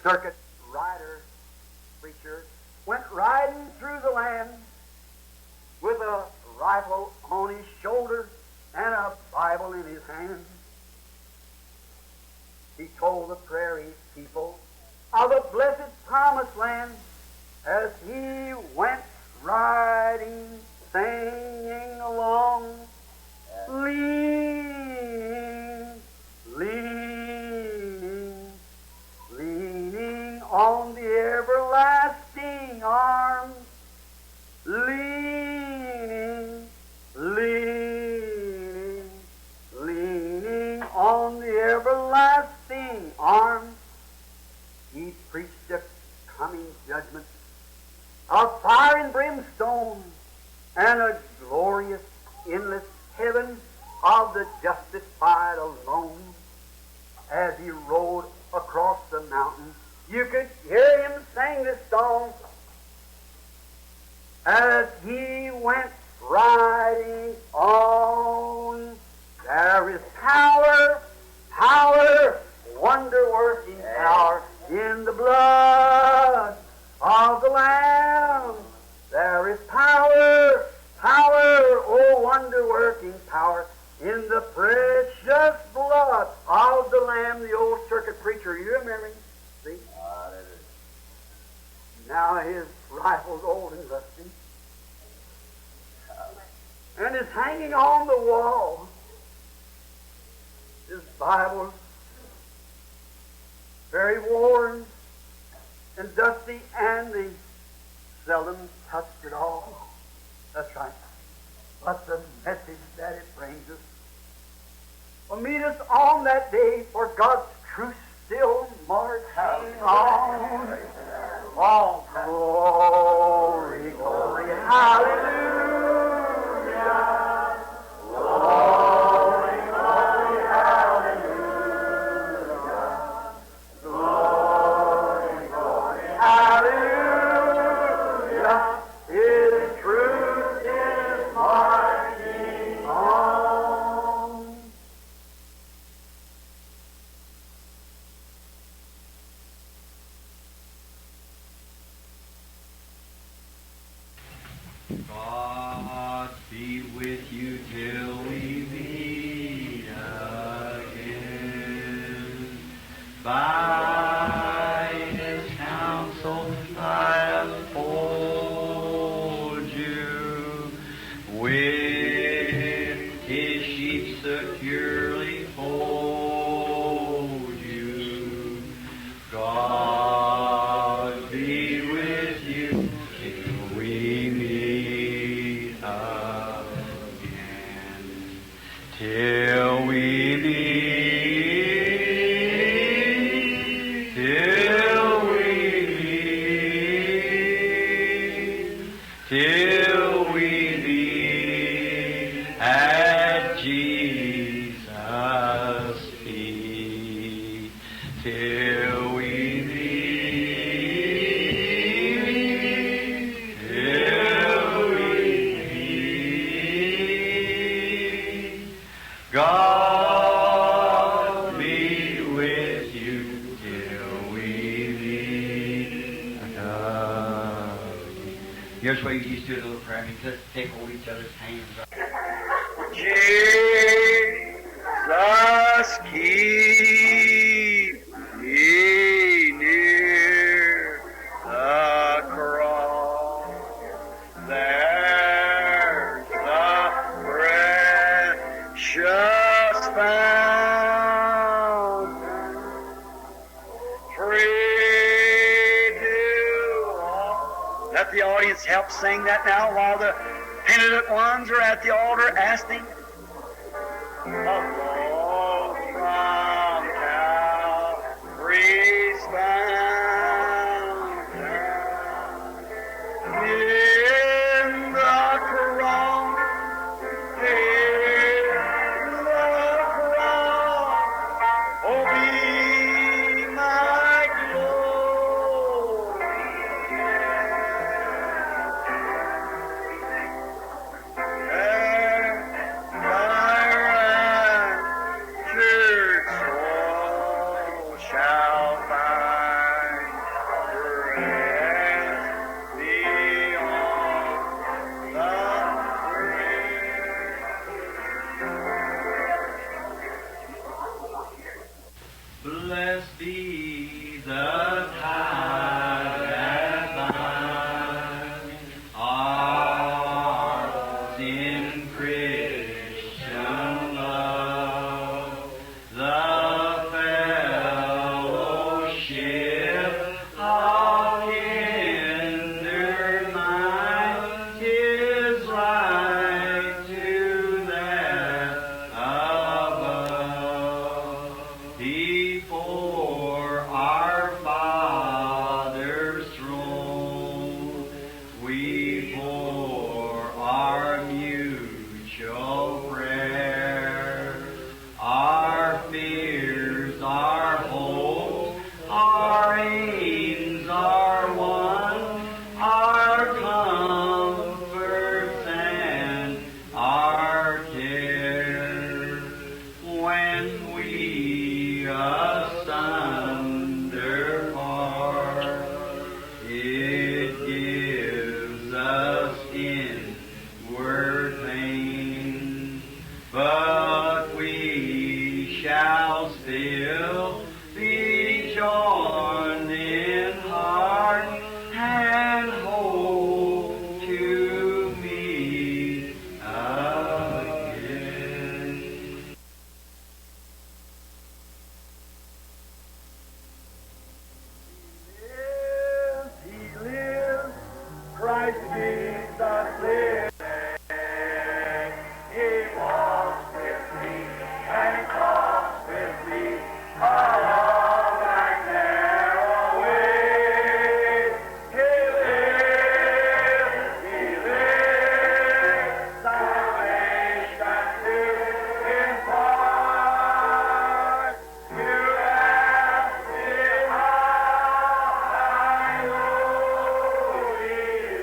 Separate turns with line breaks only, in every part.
circuit rider, preacher, went riding through the land with a rifle on his shoulder and a Bible in his hand. He told the prairie people of a blessed promised land as he went riding, singing along, leaning, leaning, leaning on the everlasting arms, leaning, leaning, leaning on the everlasting arms. He preached a coming judgment of fire and brimstone and a glorious, endless heaven of the justified alone. As he rode across the mountain, you could hear him sing this song. As he went riding on, there is power, power, wonder-working power in the blood of the Lamb. There is power, power, oh wonder-working power in the precious blood of the Lamb. The old circuit preacher, you remember him? See? Now his rifle's old and rusty, and is hanging on the wall. His Bible, very worn and dusty, and they seldom touched it all. That's right. But the message that it brings us will meet us on that day, for God's truth still marching on. Oh, glory, glory, hallelujah. Glory, glory, hallelujah. Glory, glory, hallelujah. His truth is marching on.
God be with you till we meet again. By His counsel I uphold you, with His sheep securely fold you. God be with you till we meet again. Till we meet, till we meet, till we meet at Jesus' feet. Till we meet, till we meet. God be with you till we meet again. Here's what you used to do a little prayer. Let's take hold of each other's hands.
Jesus, keep me near the cross. There's the precious fountain, free to all. Let the audience help sing that now while the penitent ones are at the altar asking. A flow from Calvary's fountain, in the cross, in the cross, oh be my glory. Shall find
Christ Jesus liveth. He walks with me and he talks with me along that narrow way. He lives, salvation to impart. You ask me how I know he lives.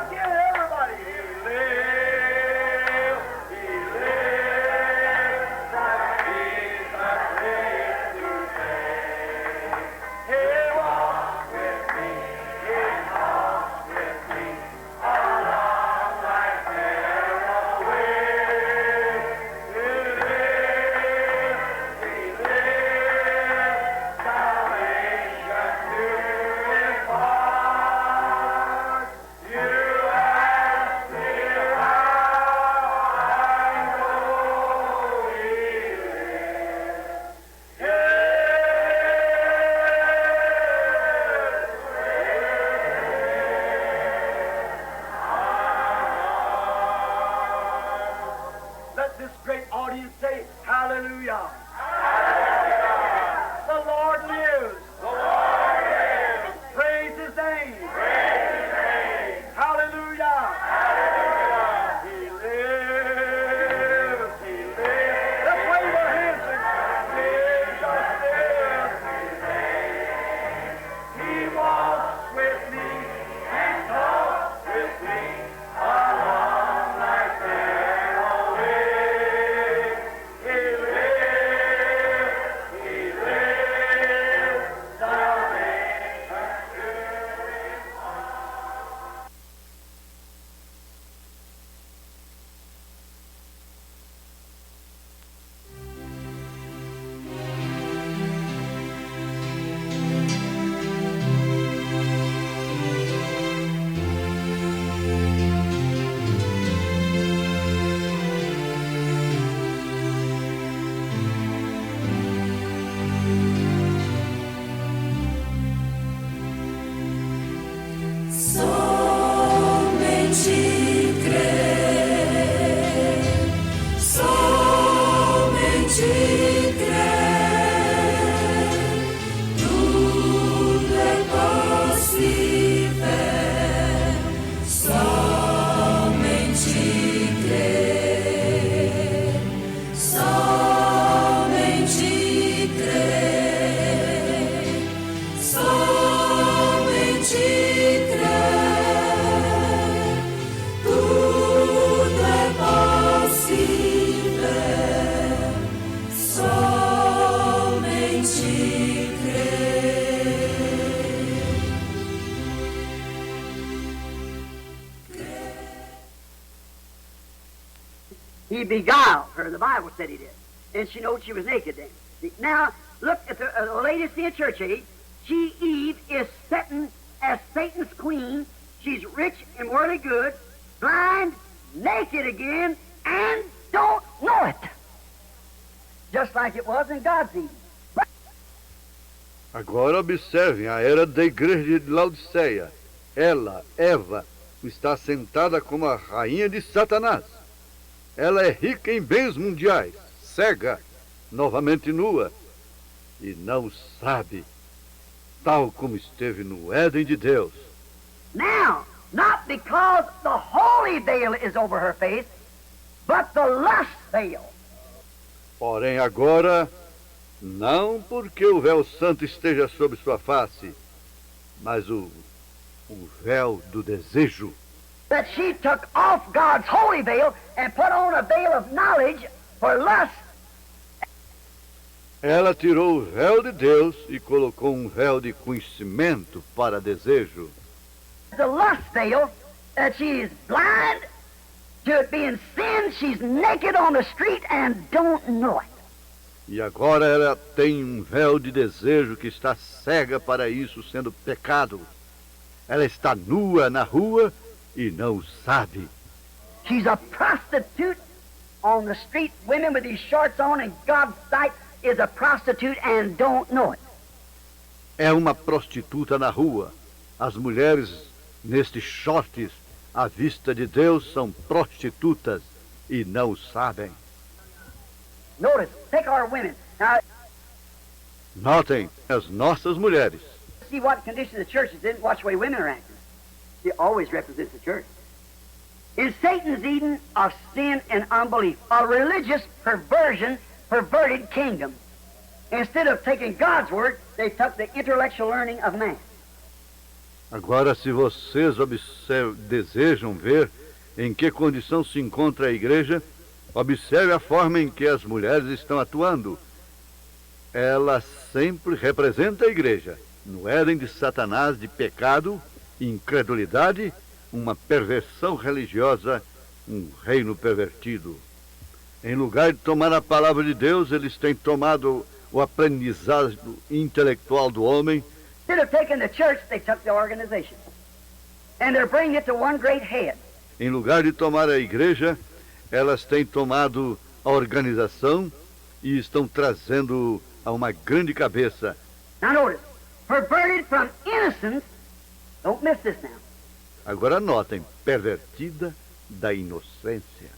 He again, everybody. He lives, Christ Jesus lives today. He walks with me, he talks with me along that narrow way. He lives, salvation to impart. You ask me how I know he lives. Let this great audience say, hallelujah. The Lord lives. Praise his name. Hallelujah. He lives. Let's wave our hands and Jesus lives. He walks with me and talks with me along that narrow way. He lives, salvation to
Somente crer, somente crer, tudo é possível. Somente crer, somente crer, somente crer, tudo é possível. Somente crer.
He beguiled her, the Bible said he did. And she knowed she was naked then. Now, look at the Laodicean church age. She, Eve, is sitting as Satan's queen. She's rich and worldly good, blind, naked again, and don't know it. Just like it was in God's Eden.
Agora observem a era da igreja de Laodiceia. Ela, Eva, está sentada como a rainha de Satanás. Ela é rica em bens mundiais, cega, novamente nua, e não sabe, tal como esteve no Éden de Deus.
Now, not because the holy veil is over her face, but the lust veil.
Porém agora, não porque o véu santo esteja sobre sua face, mas o véu do desejo.
That she took off God's holy veil and put on a veil of knowledge for lust.
Ela tirou o véu de Deus e colocou um véu de conhecimento para desejo.
The lust veil, that she is blind to it being sin, she's naked on the street and don't know it.
E agora ela tem um véu de desejo que está cega para isso sendo pecado. Ela está nua na rua e não sabe.
She's a prostitute on the street, women with these shorts on, and God's sight is a prostitute and don't know it.
É uma prostituta na rua. As mulheres nestes shorts, à vista de Deus, são prostitutas e não o sabem.
Notice, take our women. Now,
Notem, as nossas mulheres.
see what condition the church is in, watch the way women are acting. It always represents the church. In Satan's Eden of sin and unbelief, a religious perversion, perverted kingdom. Instead of taking God's word, they took the intellectual learning of man.
Agora, se vocês desejam ver em que condição se encontra a igreja, observe a forma em que as mulheres estão atuando. Ela sempre representa a igreja, no Éden de Satanás, de pecado, incredulidade, uma perversão religiosa, um reino pervertido. Em lugar de tomar a palavra de Deus, eles têm tomado o aprendizado intelectual do homem.
Instead of taking the church, they took the organization. And they're bringing it to one great head.
Em lugar de tomar a igreja, elas têm tomado a organização e estão trazendo a uma grande cabeça.
Now notice, perverted from innocence, don't miss this now.
Agora notem, pervertida da inocência.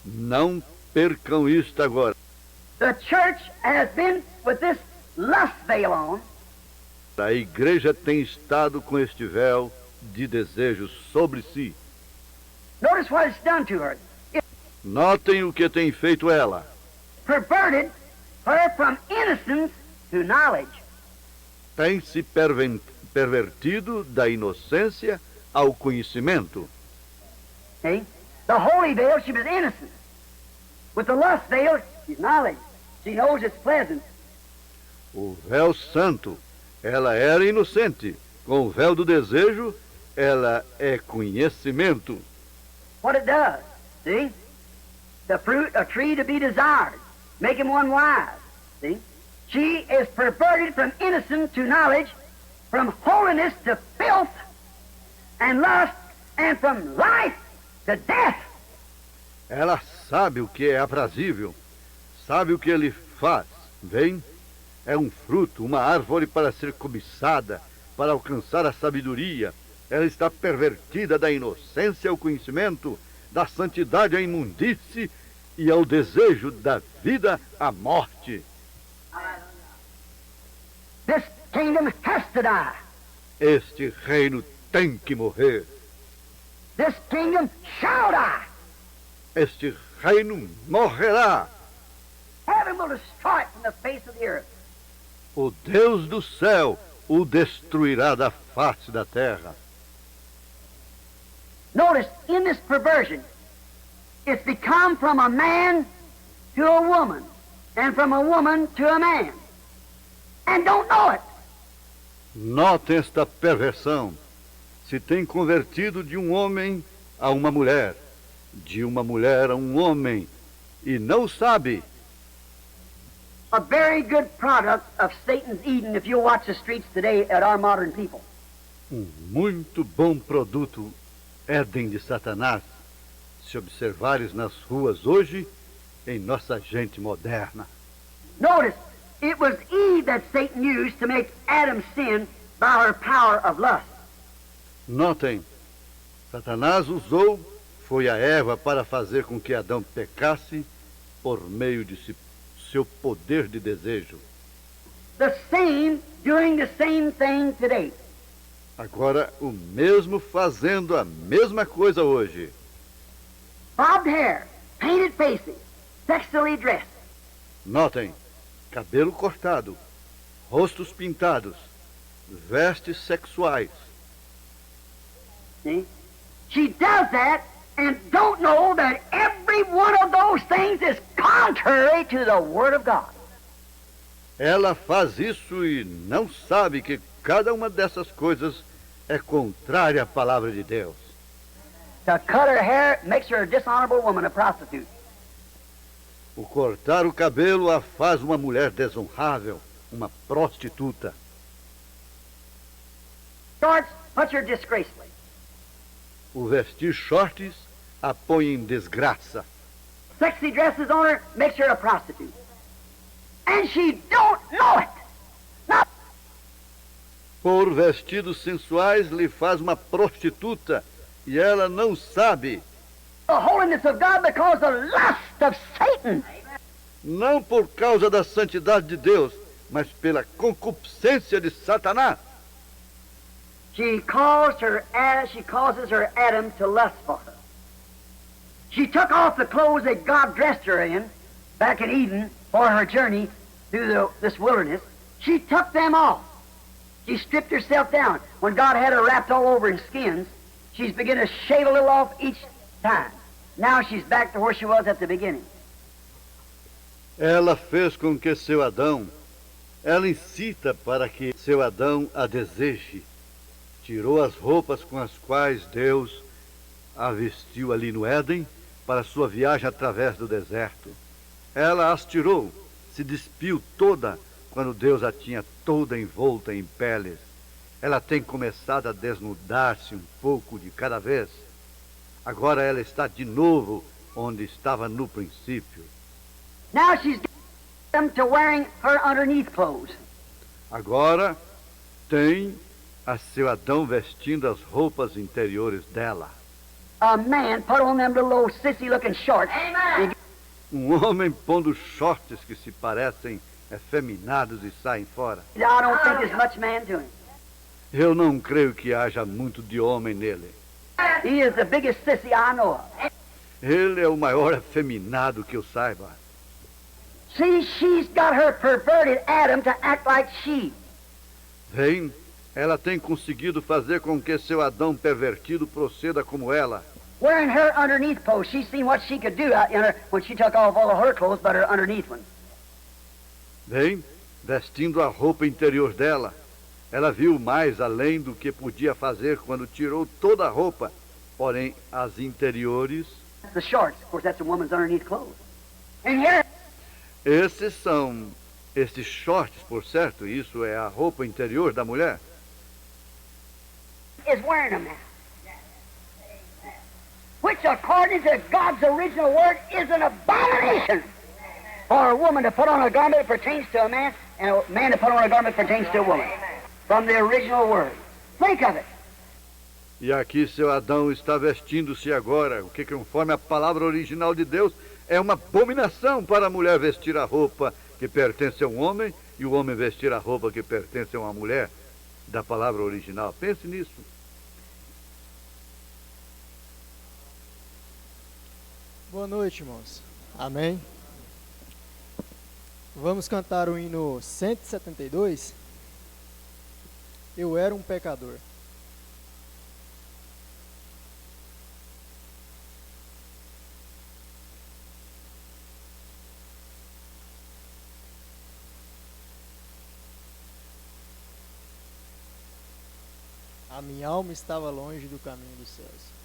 Não percam isto agora.
The church has been with this lust veil on.
A igreja tem estado com este véu de desejos sobre si.
Notice what it's done to her. It
Notem o que tem feito ela.
perverted her from innocence to knowledge.
Tem se pervertido da inocência ao conhecimento.
See? The holy veil, she was innocent. With the lust veil, she's knowledge. She knows it's pleasant.
O véu santo, ela era inocente. Com o véu do desejo, ela é conhecimento.
What it does, see? The fruit, a tree to be desired, making one wise. See? She is perverted from innocence to knowledge, from holiness to filth and lust, and from life to death.
Ela sabe o que é aprazível, sabe o que ele faz. Vem, é um fruto, uma árvore para ser cobiçada, para alcançar a sabedoria. Ela está pervertida da inocência ao conhecimento, da santidade à imundície e ao desejo da vida à morte.
This kingdom has to die.
Este reino tem que morrer.
This kingdom shall die.
Este reino morrerá.
Heaven will destroy it from the face of the earth.
O Deus do céu o destruirá da face da terra.
Notice, in this perversion, it's become from a man to a woman, and from a woman to a man, and don't know it.
Note esta perversão. Se tem convertido de um homem a uma mulher, de uma mulher a um homem, e não sabe.
A very good product of Satan's Eden if you watch the streets today at our modern people.
Muito bom produto, Éden de Satanás, se observares nas ruas hoje, em nossa gente moderna.
Notice, it was Eve that Satan used to make Adam sin by her power of lust.
Notem, Satanás usou, foi a Eva para fazer com que Adão pecasse por meio de seu poder de desejo.
The same, doing the same thing today.
Agora, o mesmo fazendo a mesma coisa hoje.
Bobbed hair, painted faces, sexually dressed.
Notem, cabelo cortado, rostos pintados, vestes sexuais.
See? She does that and don't know that every one of those things is contrary to the Word of God.
Ela faz isso e não sabe que cada uma dessas coisas é contrária à palavra de Deus.
To cut her hair makes her a dishonorable woman, a prostitute.
O cortar o cabelo a faz uma mulher desonrável, uma prostituta.
Shorts puts her disgracefully.
O vestir shorts a põe em desgraça.
sexy dresses on her, makes her a prostitute. And she don't know it. Now,
Por vestidos sensuais lhe faz uma prostituta e ela não sabe.
the holiness of God because the lust of Satan.
Não por causa da santidade de Deus, mas pela concupiscência de Satanás.
She causes her Adam to lust for her. She took off the clothes that God dressed her in back in Eden for her journey through this wilderness. She took them off. She stripped herself down. When God had her wrapped all over in skins, she's beginning to shave a little off each time. Now she's back to where she was at the beginning.
Ela fez com que seu Adão, ela incita para que seu Adão a deseje. Tirou as roupas com as quais Deus a vestiu ali no Éden para sua viagem através do deserto. Ela as tirou, se despiu toda quando Deus a tinha toda envolta em peles. Ela tem começado a desnudar-se um pouco de cada vez. Agora ela está de novo onde estava no princípio.
Now she's them to wearing her underneath clothes.
Agora tem a seu Adão vestindo as roupas interiores dela.
A man put on them little old sissy-looking shorts. Amen.
Homem pondo shorts que se parecem efeminados e saem fora.
I don't think there's much man to him.
Eu não creio que haja muito de homem nele.
He is the biggest sissy I know of.
Ele é o maior efeminado que eu saiba.
See, she's got her perverted Adam to act like she.
Vem, ela tem conseguido fazer com que seu Adão pervertido proceda como ela.
Wearing her underneath clothes. She's seen what she could do out in her when she took off all of her clothes but her underneath one.
Vem, vestindo a roupa interior dela. Ela viu mais além do que podia fazer quando tirou toda a roupa. Porém, as interiores,
The shorts. Of course, that's a woman's underneath clothes. And here,
esses shorts, por certo, isso é a roupa interior da mulher.
is wearing them now. Which, according to God's original word, is an abomination for a woman to put on a garment that pertains to a man, and a man to put on a garment that pertains to a woman. From the original word. Think of it.
E aqui seu Adão está vestindo-se agora, o que conforme a palavra original de Deus é uma abominação para a mulher vestir a roupa que pertence a um homem e o homem vestir a roupa que pertence a uma mulher, da palavra original. Pense nisso.
Boa noite, irmãos. Amém. Vamos cantar o hino 172. Eu era um pecador. A minha alma estava longe do caminho dos céus.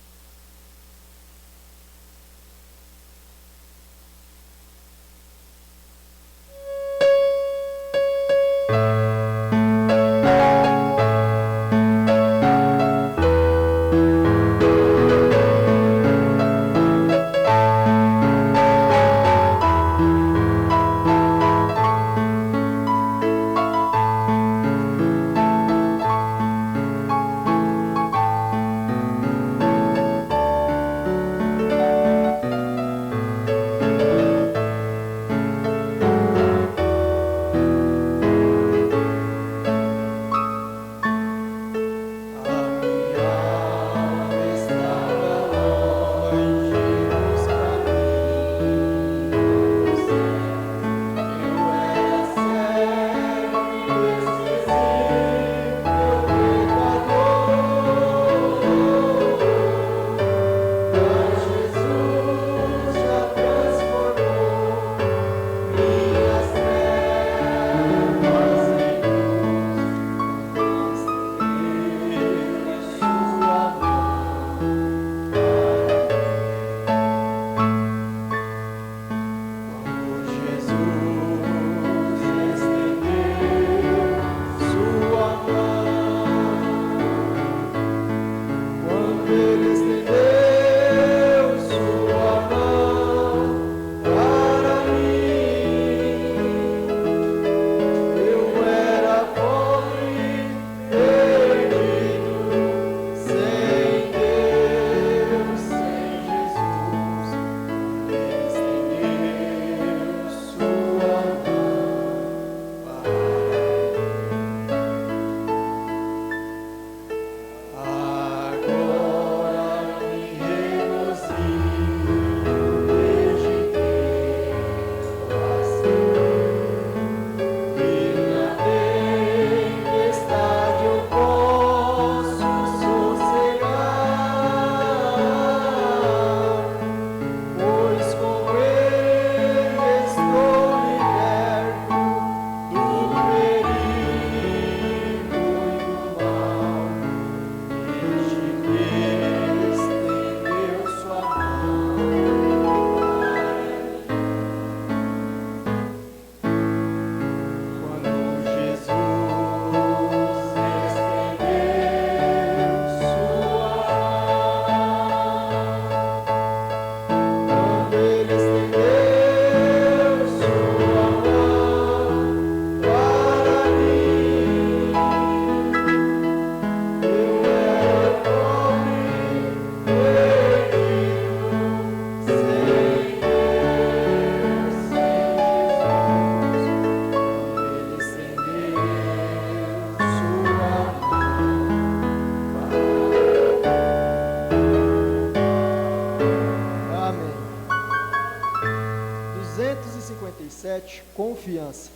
257, confiança.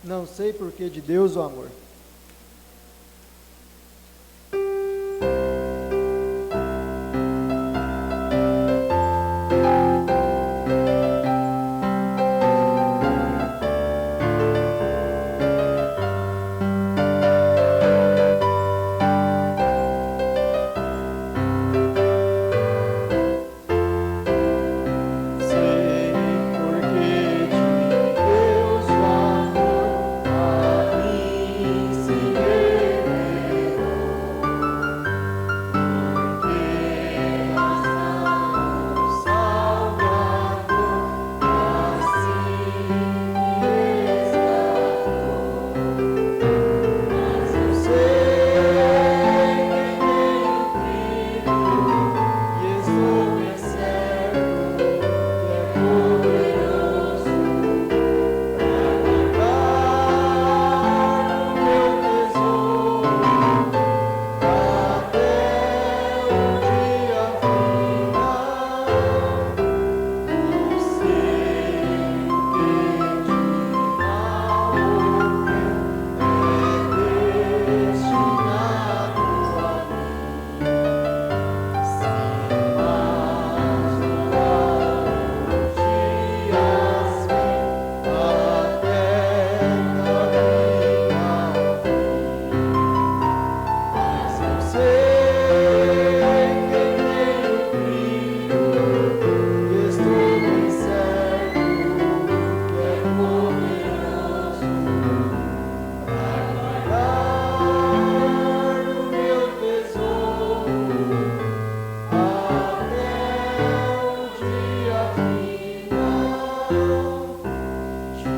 Não sei por que de Deus o amor. Sei por que de Deus o amor a mim se revelou, porque bastava o Salvador assim me resgatou. Mas eu sei que tenho crido e estou bem certo que é poderoso para guardar o meu tesouro até o dia final. Não sei o que de mal é destinado a mim. Se mais longos dias vim até caminho ao fim, mas eu sei que tenho crido e estou bem certo que é poderoso para guardar o meu tesouro até o dia final. De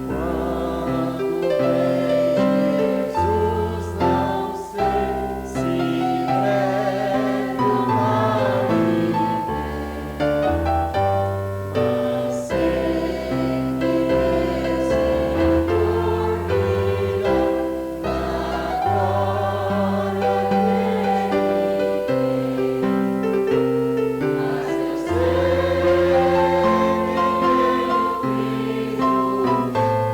quando vem Jesus, não sei se breve ou tarde vem, mas sei que Vencedor virá na glória que Ele tem. Mas eu sei que tenho crido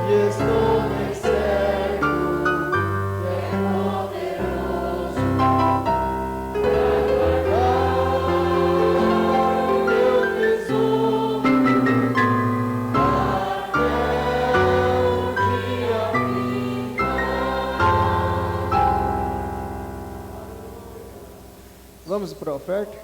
e estou bem certo que é poderoso para guardar o meu tesouro até o dia final. Vamos para a oferta?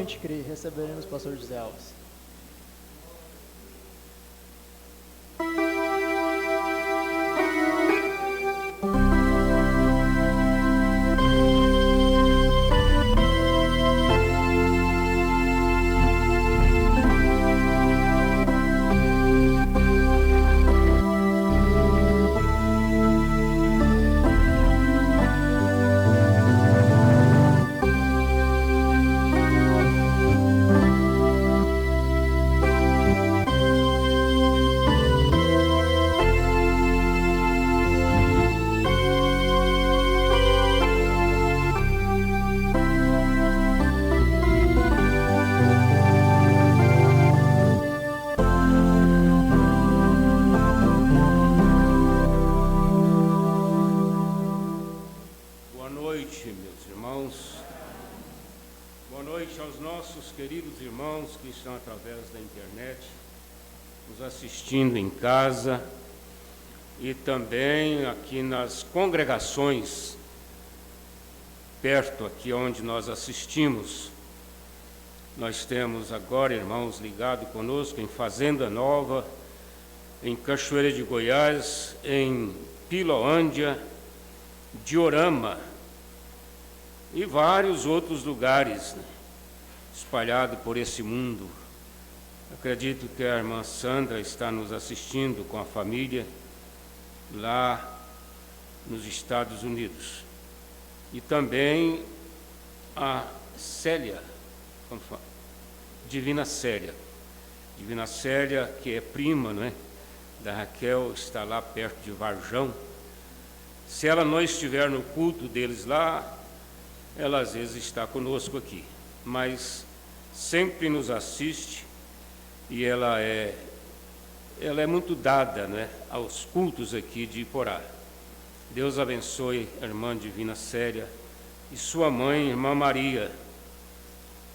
gente crê, receberemos o pastor José Alves.
Boa noite, meus irmãos. Boa noite aos nossos queridos irmãos que estão através da internet, nos assistindo em casa e também aqui nas congregações, perto aqui onde nós assistimos. Nós temos agora irmãos ligados conosco em Fazenda Nova, em Cachoeira de Goiás, em Pilolândia, Diorama e vários outros lugares, né, espalhados por esse mundo. Acredito que a irmã Sandra está nos assistindo com a família lá nos Estados Unidos. E também a Célia, como fala? Divina Célia, que é prima, não é, da Raquel, está lá perto de Varjão. Se ela não estiver no culto deles lá, ela às vezes está conosco aqui, mas sempre nos assiste e ela é muito dada, né, aos cultos aqui de Iporá. Deus abençoe a irmã Divina Célia e sua mãe, irmã Maria,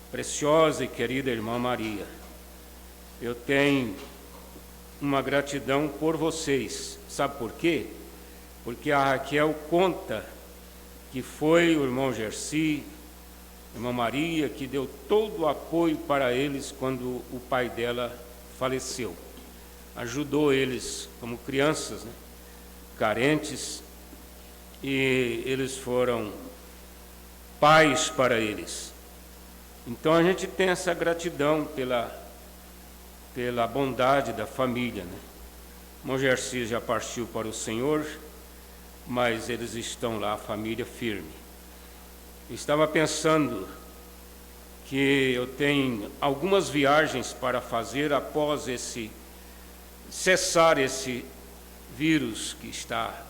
preciosa e querida irmã Maria. Eu tenho uma gratidão por vocês, sabe por quê? Porque a Raquel conta que foi o irmão Gersi, a irmã Maria, que deu todo o apoio para eles quando o pai dela faleceu. Ajudou eles como crianças, né, carentes, e eles foram pais para eles. Então a gente tem essa gratidão pela bondade da família, né? O irmão Gersi já partiu para o Senhor, mas eles estão lá, a família firme. Estava pensando que eu tenho algumas viagens para fazer após cessar esse vírus que está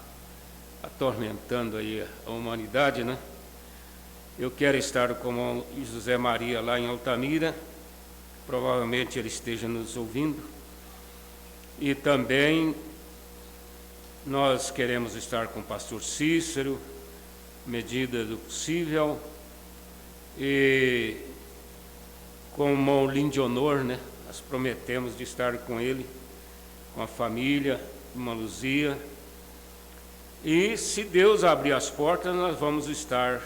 atormentando aí a humanidade, né? Eu quero estar com o José Maria lá em Altamira, provavelmente ele esteja nos ouvindo, e também nós queremos estar com o pastor Cícero, medida do possível, e com o irmão Lindionor, né? Nós prometemos de estar com ele, com a família, irmã Luzia, e se Deus abrir as portas, nós vamos estar,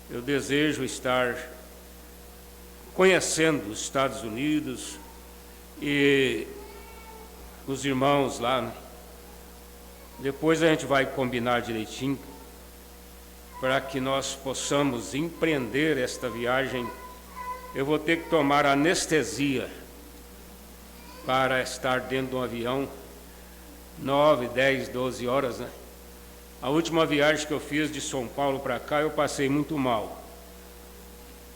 eu desejo estar conhecendo os Estados Unidos e os irmãos lá, né? Depois a gente vai combinar direitinho para que nós possamos empreender esta viagem. Eu vou ter que tomar anestesia para estar dentro de um avião 9, 10, 12 horas, né? A última viagem que eu fiz de São Paulo para cá, eu passei muito mal.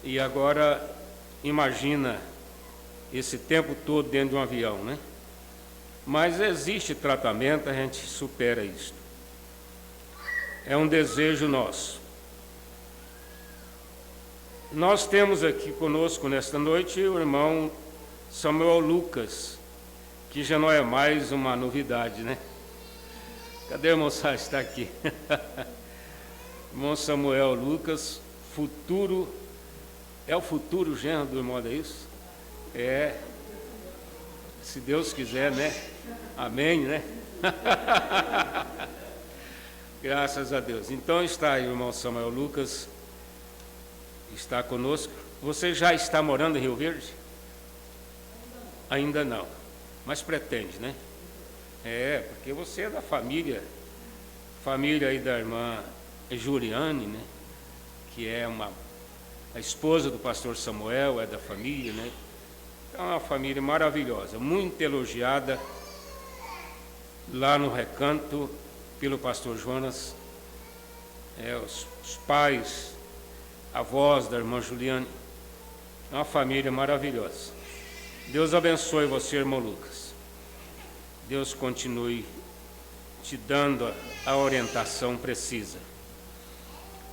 E agora, imagina esse tempo todo dentro de um avião, né? Mas existe tratamento, a gente supera isso. É um desejo nosso. Nós temos aqui conosco nesta noite o irmão Samuel Lucas, que já não é mais uma novidade, né? Cadê o irmão Sá? Está aqui. Irmão Samuel Lucas, futuro, é o futuro genro do irmão, é isso? É, se Deus quiser, né? Amém, né? Graças a Deus. Então está aí o irmão Samuel Lucas, está conosco. Você já está morando em Rio Verde? Ainda não, mas pretende, né? Porque você é da família aí da irmã Juliane, né? Que é a esposa do pastor Samuel, é da família, né? Então é uma família maravilhosa, muito elogiada lá no Recanto pelo pastor Jonas, os pais, avós da irmã Juliane, é uma família maravilhosa. Deus abençoe você, irmão Lucas. Deus continue te dando a orientação precisa.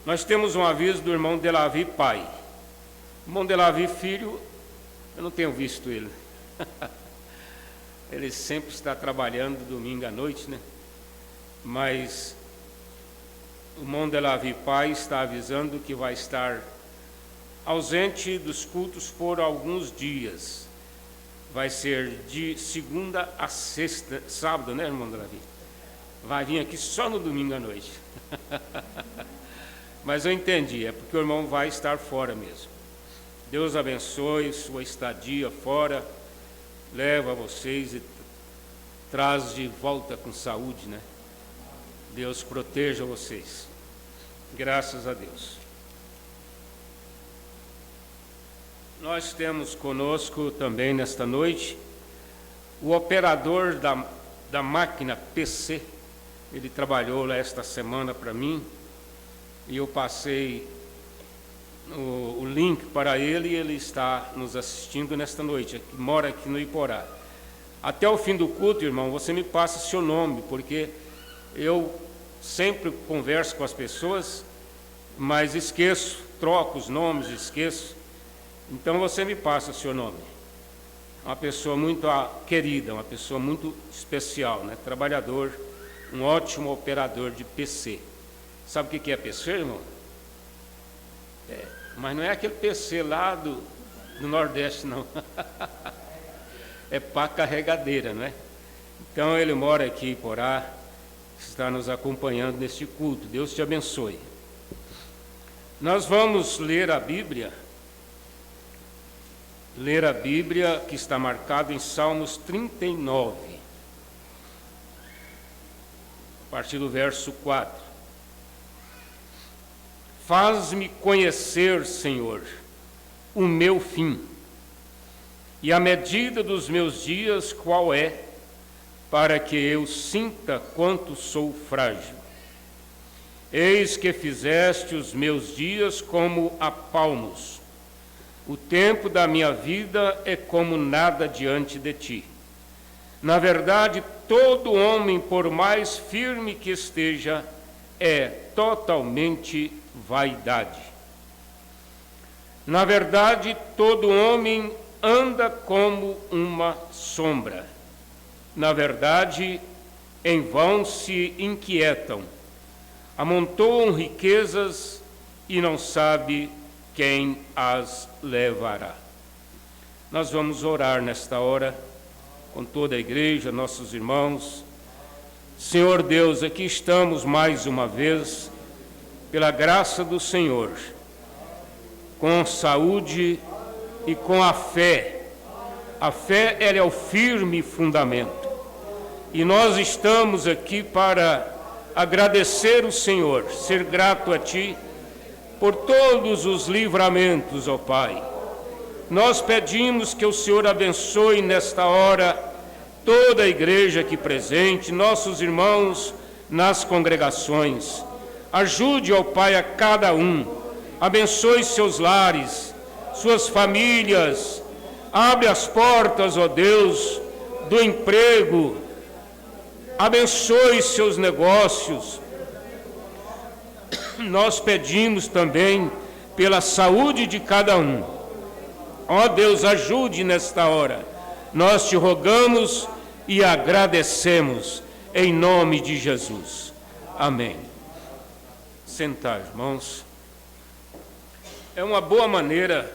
Nós temos um aviso do irmão Delavi pai. O irmão Delavi filho, eu não tenho visto ele. Ele sempre está trabalhando domingo à noite, né? Mas o irmão Delavi pai está avisando que vai estar ausente dos cultos por alguns dias. Vai ser de segunda a sexta, sábado, né, irmão Delavi? Vai vir aqui só no domingo à noite. Mas eu entendi, é porque o irmão vai estar fora mesmo. Deus abençoe sua estadia fora, leva vocês e traz de volta com saúde, né? Deus proteja vocês. Graças a Deus. Nós temos conosco também nesta noite o operador da máquina PC. Ele trabalhou lá esta semana para mim e eu passei o link para ele e ele está nos assistindo nesta noite, mora aqui no Iporá. Até o fim do culto, irmão, você me passa seu nome, porque eu sempre converso com as pessoas, mas esqueço, troco os nomes, esqueço. Então você me passa o seu nome. Uma pessoa muito querida, uma pessoa muito especial, né? Trabalhador, um ótimo operador de PC. Sabe o que é PC, irmão? Mas não é aquele PC lá do Nordeste, não. É pá carregadeira, não é? Então ele mora aqui em Porá, está nos acompanhando neste culto. Deus te abençoe. Nós vamos ler a Bíblia que está marcado em Salmos 39, a partir do verso 4. Faz-me conhecer, Senhor, o meu fim, e a medida dos meus dias qual é, para que eu sinta quanto sou frágil. Eis que fizeste os meus dias como a palmos. O tempo da minha vida é como nada diante de ti. Na verdade, todo homem, por mais firme que esteja, é totalmente vaidade. Na verdade, todo homem anda como uma sombra. Na verdade, em vão se inquietam, amontoam riquezas e não sabe quem as levará. Nós vamos orar nesta hora com toda a igreja, nossos irmãos. Senhor Deus, aqui estamos mais uma vez, pela graça do Senhor, com saúde e com a fé. A fé, ela é o firme fundamento. E nós estamos aqui para agradecer o Senhor, ser grato a Ti por todos os livramentos, ó Pai. Nós pedimos que o Senhor abençoe nesta hora toda a igreja aqui presente, nossos irmãos nas congregações. Ajude, ó Pai, a cada um. Abençoe seus lares, suas famílias. Abre as portas, ó Deus, do emprego. Abençoe seus negócios. Nós pedimos também pela saúde de cada um. Ó Deus, ajude nesta hora. Nós te rogamos e agradecemos em nome de Jesus. Amém. Sentar, irmãos. É uma boa maneira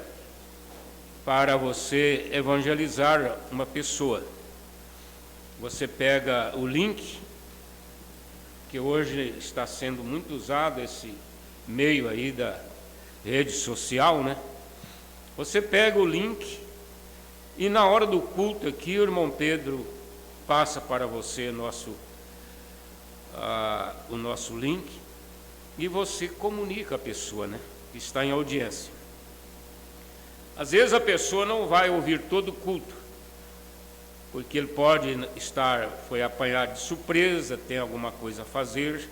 para você evangelizar uma pessoa. Você pega o link, que hoje está sendo muito usado, esse meio aí da rede social, né? Você pega o link e na hora do culto aqui o irmão Pedro passa para você o nosso link e você comunica a pessoa, né, que está em audiência. Às vezes a pessoa não vai ouvir todo o culto, porque ele foi apanhado de surpresa, tem alguma coisa a fazer,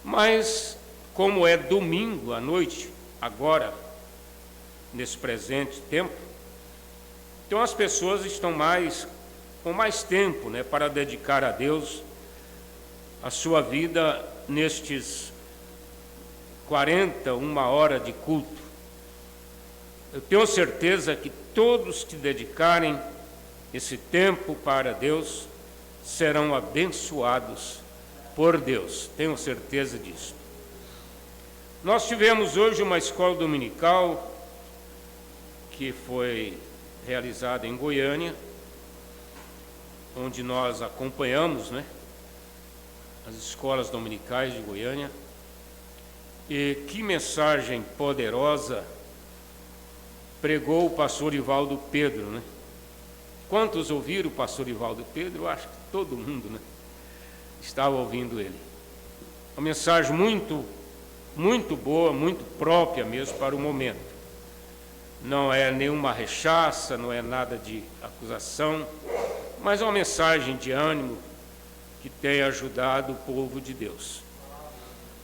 mas como é domingo à noite, agora, nesse presente tempo, então as pessoas estão com mais tempo, né, para dedicar a Deus a sua vida nestes 41 horas de culto. Eu tenho certeza que todos que dedicarem esse tempo para Deus serão abençoados por Deus, tenho certeza disso. Nós tivemos hoje uma escola dominical que foi realizada em Goiânia, onde nós acompanhamos, né, as escolas dominicais de Goiânia. E que mensagem poderosa pregou o pastor Ivaldo Pedro, né? Quantos ouviram o pastor Ivaldo Pedro? Eu acho que todo mundo, né, estava ouvindo ele. Uma mensagem muito, muito boa, muito própria mesmo para o momento. Não é nenhuma rechaça, não é nada de acusação, mas é uma mensagem de ânimo que tem ajudado o povo de Deus.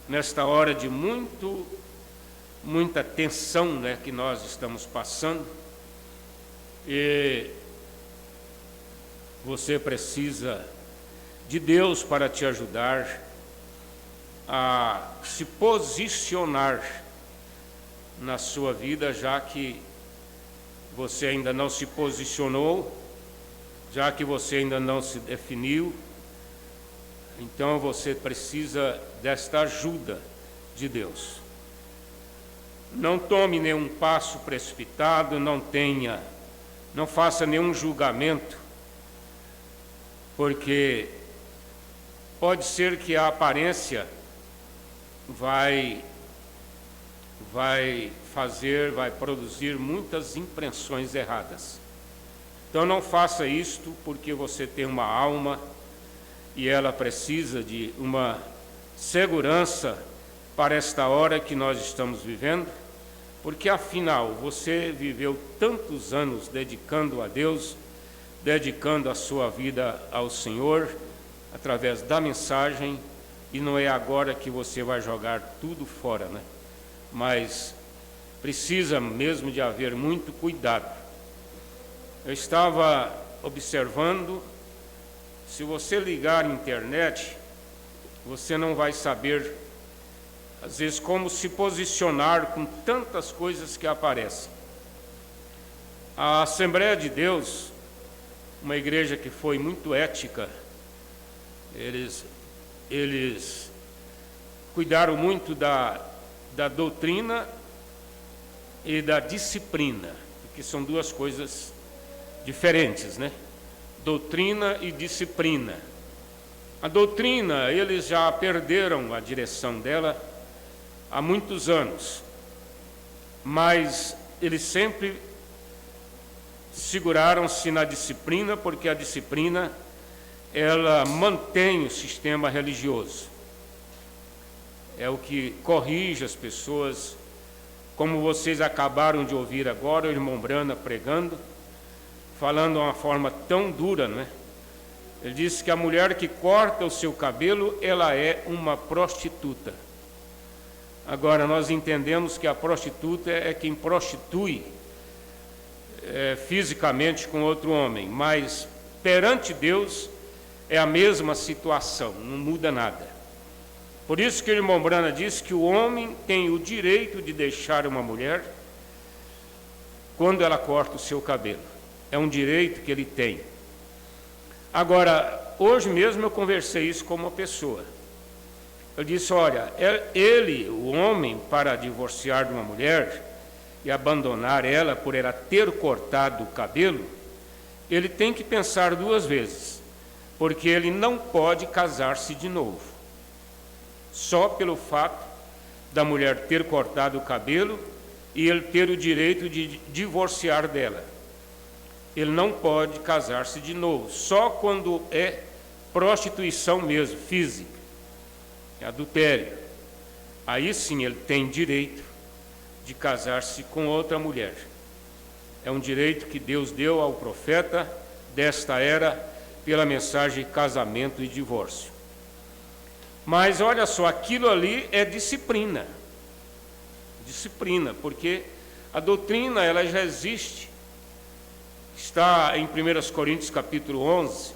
Nesta hora de muita tensão, né, que nós estamos passando, e você precisa de Deus para te ajudar a se posicionar na sua vida, já que você ainda não se posicionou, já que você ainda não se definiu. Então você precisa desta ajuda de Deus. Não tome nenhum passo precipitado, não faça nenhum julgamento, porque pode ser que a aparência vai produzir muitas impressões erradas. Então não faça isto, porque você tem uma alma e ela precisa de uma segurança para esta hora que nós estamos vivendo, porque afinal você viveu tantos anos dedicando a Deus, dedicando a sua vida ao Senhor, através da mensagem, e não é agora que você vai jogar tudo fora, né? Mas precisa mesmo de haver muito cuidado. Eu estava observando, se você ligar a internet, você não vai saber, às vezes, como se posicionar com tantas coisas que aparecem. A Assembleia de Deus, uma igreja que foi muito ética, eles cuidaram muito da doutrina e da disciplina, que são duas coisas diferentes, né? Doutrina e disciplina. A doutrina, eles já perderam a direção dela há muitos anos, mas eles sempre seguraram-se na disciplina, porque a disciplina, ela mantém o sistema religioso. É o que corrige as pessoas, como vocês acabaram de ouvir agora, o irmão Brana pregando, falando de uma forma tão dura, né? Ele disse que a mulher que corta o seu cabelo, ela é uma prostituta. Agora, nós entendemos que a prostituta é quem prostitui fisicamente com outro homem, mas perante Deus é a mesma situação, não muda nada. Por isso que o irmão Brana disse que o homem tem o direito de deixar uma mulher quando ela corta o seu cabelo. É um direito que ele tem. Agora, hoje mesmo eu conversei isso com uma pessoa. Eu disse, olha, ele, o homem, para divorciar de uma mulher e abandonar ela por ela ter cortado o cabelo, ele tem que pensar duas vezes, porque ele não pode casar-se de novo. Só pelo fato da mulher ter cortado o cabelo, e ele ter o direito de divorciar dela. Ele não pode casar-se de novo, só quando é prostituição mesmo, física, é adultério. Aí sim ele tem direito de casar-se com outra mulher. É um direito que Deus deu ao profeta desta era pela mensagem de casamento e divórcio. Mas olha só, aquilo ali é disciplina. Disciplina, porque a doutrina ela já existe. Está em 1 Coríntios capítulo 11,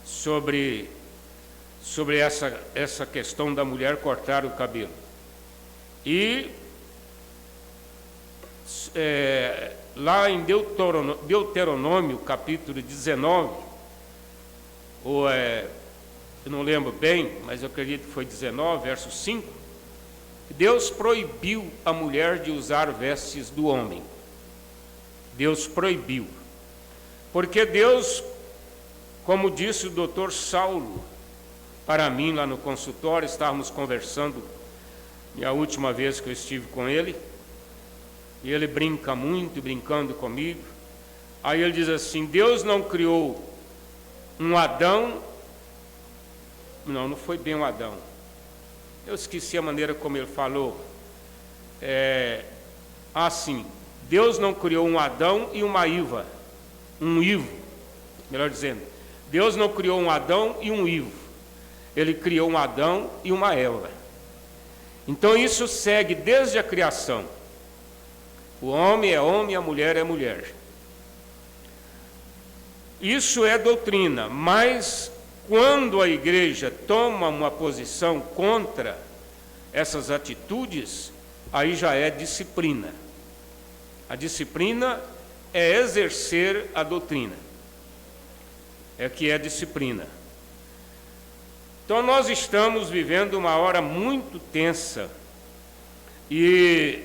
sobre essa questão da mulher cortar o cabelo. E lá em Deuteronômio capítulo 19, eu não lembro bem, mas eu acredito que foi 19, verso 5, Deus proibiu a mulher de usar vestes do homem. Deus proibiu. Porque Deus, como disse o doutor Saulo para mim lá no consultório, estávamos conversando a última vez que eu estive com ele, e ele brinca muito, brincando comigo. Aí ele diz assim: Deus não criou um Adão, não foi bem um Adão, eu esqueci a maneira como ele falou, assim, Deus não criou um Adão e uma Iva, um Ivo, melhor dizendo, Deus não criou um Adão e um Ivo, ele criou um Adão e uma Eva. Então isso segue desde a criação. O homem é homem, a mulher é mulher. Isso é doutrina, mas quando a igreja toma uma posição contra essas atitudes, aí já é disciplina. A disciplina é exercer a doutrina. É que é disciplina. Então nós estamos vivendo uma hora muito tensa e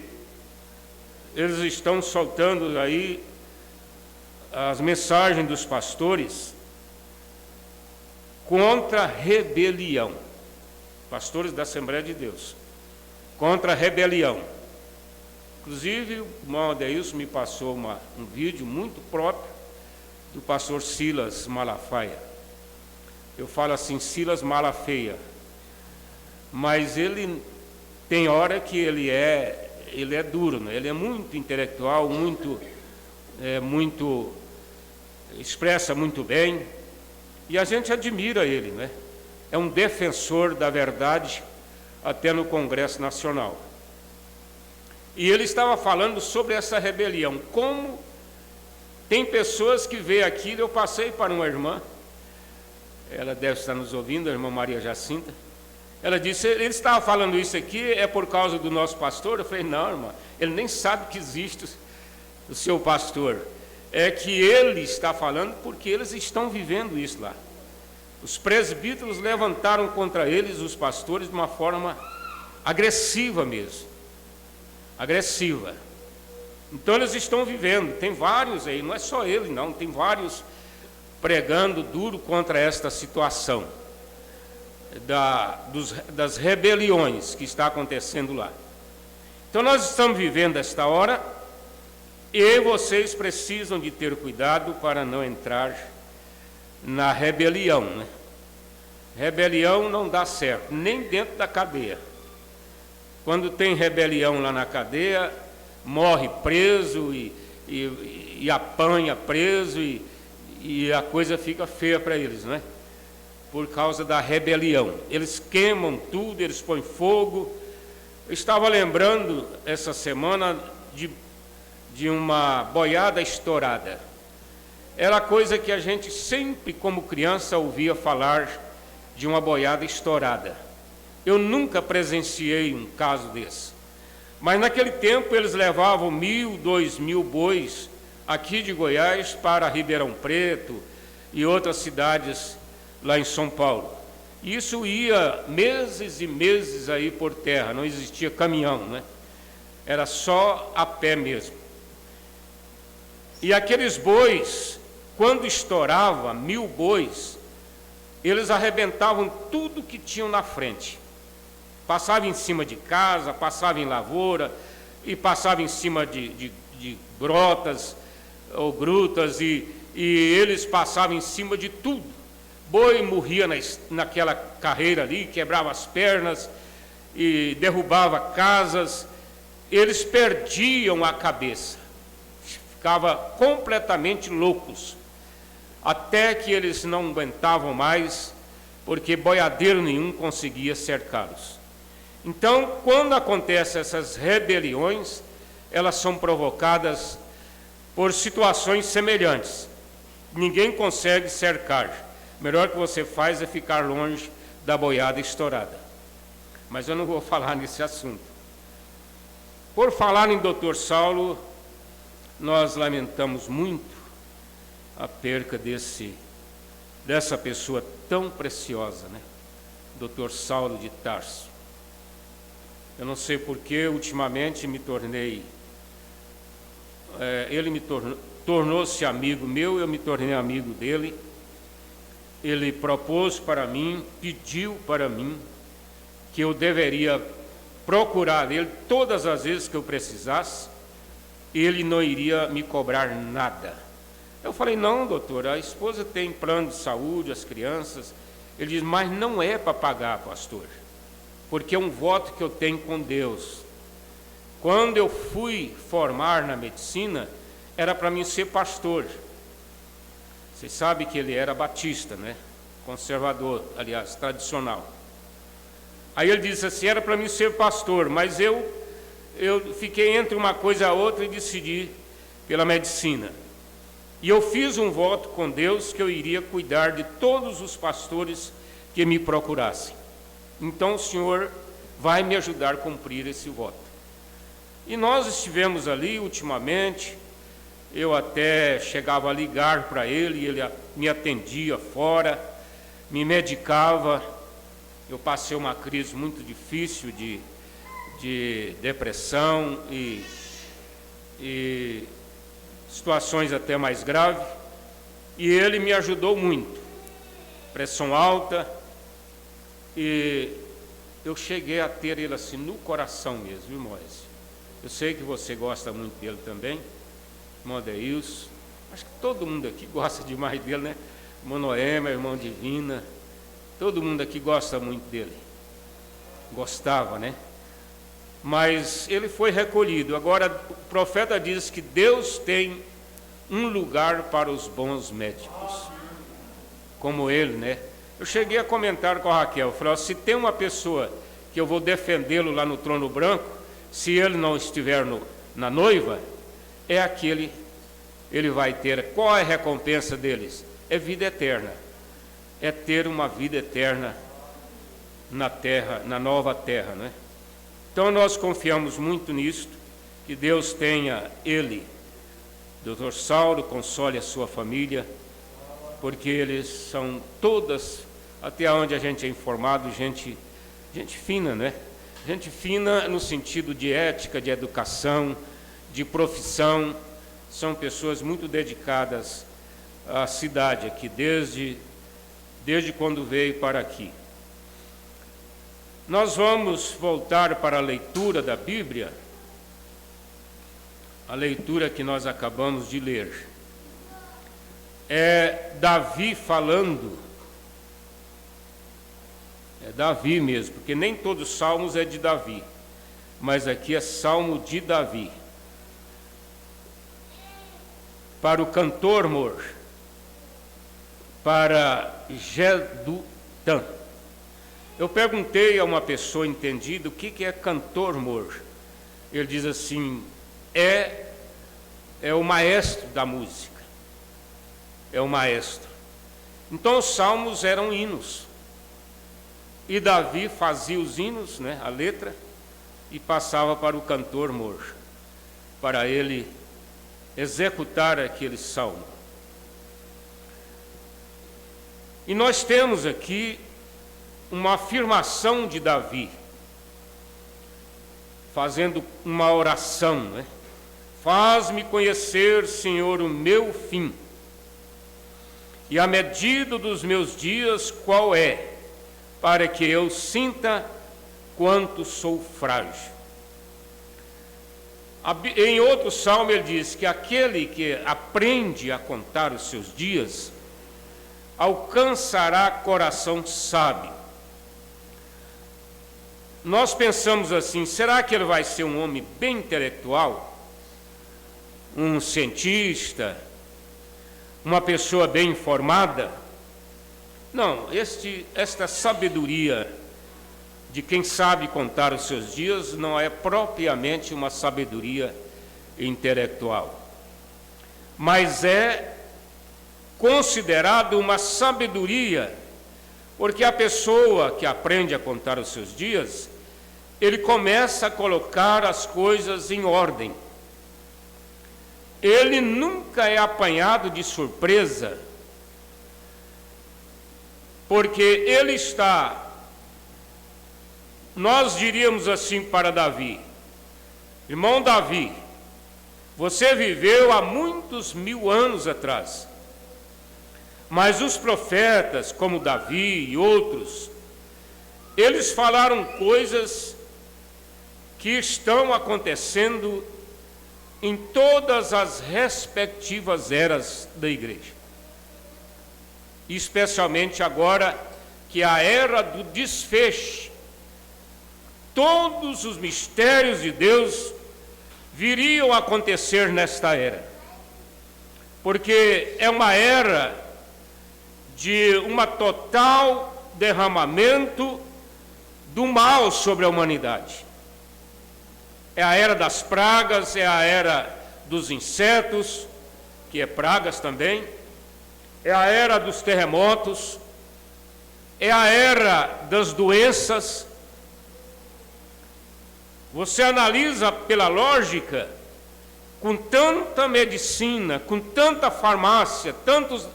eles estão soltando aí as mensagens dos pastores contra a rebelião. Pastores da Assembleia de Deus. Contra a rebelião. Inclusive, o irmão Adeilson me passou um vídeo muito próprio do pastor Silas Malafaia. Eu falo assim, Silas Malafeia. Mas ele tem hora que ele é duro, né? Ele é muito intelectual, muito expressa muito bem, e a gente admira ele, né? É um defensor da verdade até no Congresso Nacional. E ele estava falando sobre essa rebelião, como tem pessoas que veem aquilo. Eu passei para uma irmã, ela deve estar nos ouvindo, a irmã Maria Jacinta. Ela disse: ele estava falando isso aqui, é por causa do nosso pastor? Eu falei: não, irmã, ele nem sabe que existe o seu pastor. É que ele está falando porque eles estão vivendo isso lá. Os presbíteros levantaram contra eles, os pastores, de uma forma agressiva mesmo. Agressiva. Então eles estão vivendo, tem vários aí, não é só ele não, tem vários pregando duro contra esta situação das rebeliões que está acontecendo lá. Então nós estamos vivendo esta hora e vocês precisam de ter cuidado para não entrar na rebelião, né? Rebelião não dá certo, nem dentro da cadeia. Quando tem rebelião lá na cadeia, morre preso e apanha preso e a coisa fica feia para eles, né? Por causa da rebelião. Eles queimam tudo, eles põem fogo. Eu estava lembrando essa semana de uma boiada estourada. Era coisa que a gente sempre, como criança, ouvia falar de uma boiada estourada. Eu nunca presenciei um caso desse. Mas naquele tempo eles levavam 1.000, 2.000 bois aqui de Goiás para Ribeirão Preto e outras cidades lá em São Paulo. Isso ia meses e meses aí por terra, não existia caminhão, né? Era só a pé mesmo. E aqueles bois, quando estourava 1.000 bois, eles arrebentavam tudo que tinham na frente. Passava em cima de casa, passava em lavoura, e passava em cima de grotas ou grutas, e eles passavam em cima de tudo. Boi morria naquela carreira ali, quebrava as pernas e derrubava casas. Eles perdiam a cabeça, ficavam completamente loucos, até que eles não aguentavam mais, porque boiadeiro nenhum conseguia cercá-los. Então, quando acontecem essas rebeliões, elas são provocadas por situações semelhantes. Ninguém consegue cercar. O melhor que você faz é ficar longe da boiada estourada. Mas eu não vou falar nesse assunto. Por falar em Dr. Saulo, nós lamentamos muito a perca dessa pessoa tão preciosa, né? Dr. Saulo de Tarso. Eu não sei porque ultimamente me tornei, ele tornou-se amigo meu, eu me tornei amigo dele. Ele propôs para mim, pediu para mim que eu deveria procurar ele todas as vezes que eu precisasse, ele não iria me cobrar nada. Eu falei, não, doutor, a esposa tem plano de saúde, as crianças. Ele diz, mas não é para pagar, pastor, porque é um voto que eu tenho com Deus. Quando eu fui formar na medicina, era para mim ser pastor. Vocês sabem que ele era batista, né? Conservador, aliás, tradicional. Aí ele disse assim, era para mim ser pastor, mas eu fiquei entre uma coisa e a outra e decidi pela medicina. E eu fiz um voto com Deus que eu iria cuidar de todos os pastores que me procurassem. Então o Senhor vai me ajudar a cumprir esse voto. E nós estivemos ali ultimamente, eu até chegava a ligar para ele, ele me atendia fora, me medicava. Eu passei uma crise muito difícil de depressão e situações até mais graves, e ele me ajudou muito. Pressão alta, e eu cheguei a ter ele assim no coração mesmo, viu, Moisés? Eu sei que você gosta muito dele também, irmão Adeilson, acho que todo mundo aqui gosta demais dele, né? Irmão Noema, irmão Divina, todo mundo aqui gosta muito dele. Gostava, né? Mas ele foi recolhido. Agora, o profeta diz que Deus tem um lugar para os bons médicos, como ele, né? Eu cheguei a comentar com a Raquel, falei, se tem uma pessoa que eu vou defendê-lo lá no trono branco, se ele não estiver na noiva, é aquele, ele vai ter. Qual é a recompensa deles? É vida eterna, é ter uma vida eterna na terra, na nova terra, né? Então nós confiamos muito nisto, que Deus tenha ele, Dr. Saulo, console a sua família, porque eles são todas, até onde a gente é informado, gente fina, né? Gente fina no sentido de ética, de educação, de profissão. São pessoas muito dedicadas à cidade aqui, desde quando veio para aqui. Nós vamos voltar para a leitura da Bíblia, a leitura que nós acabamos de ler. É Davi falando, é Davi mesmo, porque nem todos os salmos é de Davi, mas aqui é salmo de Davi. Para o cantor mor, para Jedutã. Eu perguntei a uma pessoa entendida o que é cantor mor. Ele diz assim, é o maestro da música, é o maestro. Então os salmos eram hinos, e Davi fazia os hinos, né, a letra, e passava para o cantor mor, para ele executar aquele salmo. E nós temos aqui uma afirmação de Davi, fazendo uma oração, né? Faz-me conhecer, Senhor, o meu fim, e a medida dos meus dias qual é, para que eu sinta quanto sou frágil. Em outro salmo ele diz que aquele que aprende a contar os seus dias alcançará coração sábio. Nós pensamos assim, será que ele vai ser um homem bem intelectual? Um cientista? Uma pessoa bem informada? Não, esta sabedoria de quem sabe contar os seus dias não é propriamente uma sabedoria intelectual, mas é considerado uma sabedoria, porque a pessoa que aprende a contar os seus dias, ele começa a colocar as coisas em ordem. Ele nunca é apanhado de surpresa, porque ele está, nós diríamos assim para Davi: irmão Davi, você viveu há muitos 1000 anos atrás, mas os profetas, como Davi e outros, eles falaram coisas que estão acontecendo em todas as respectivas eras da igreja, especialmente agora que a era do desfecho, todos os mistérios de Deus viriam a acontecer nesta era, porque é uma era de um total derramamento do mal sobre a humanidade. É a era das pragas, é a era dos insetos, que é pragas também, é a era dos terremotos, é a era das doenças. Você analisa pela lógica, com tanta medicina, com tanta farmácia, tantos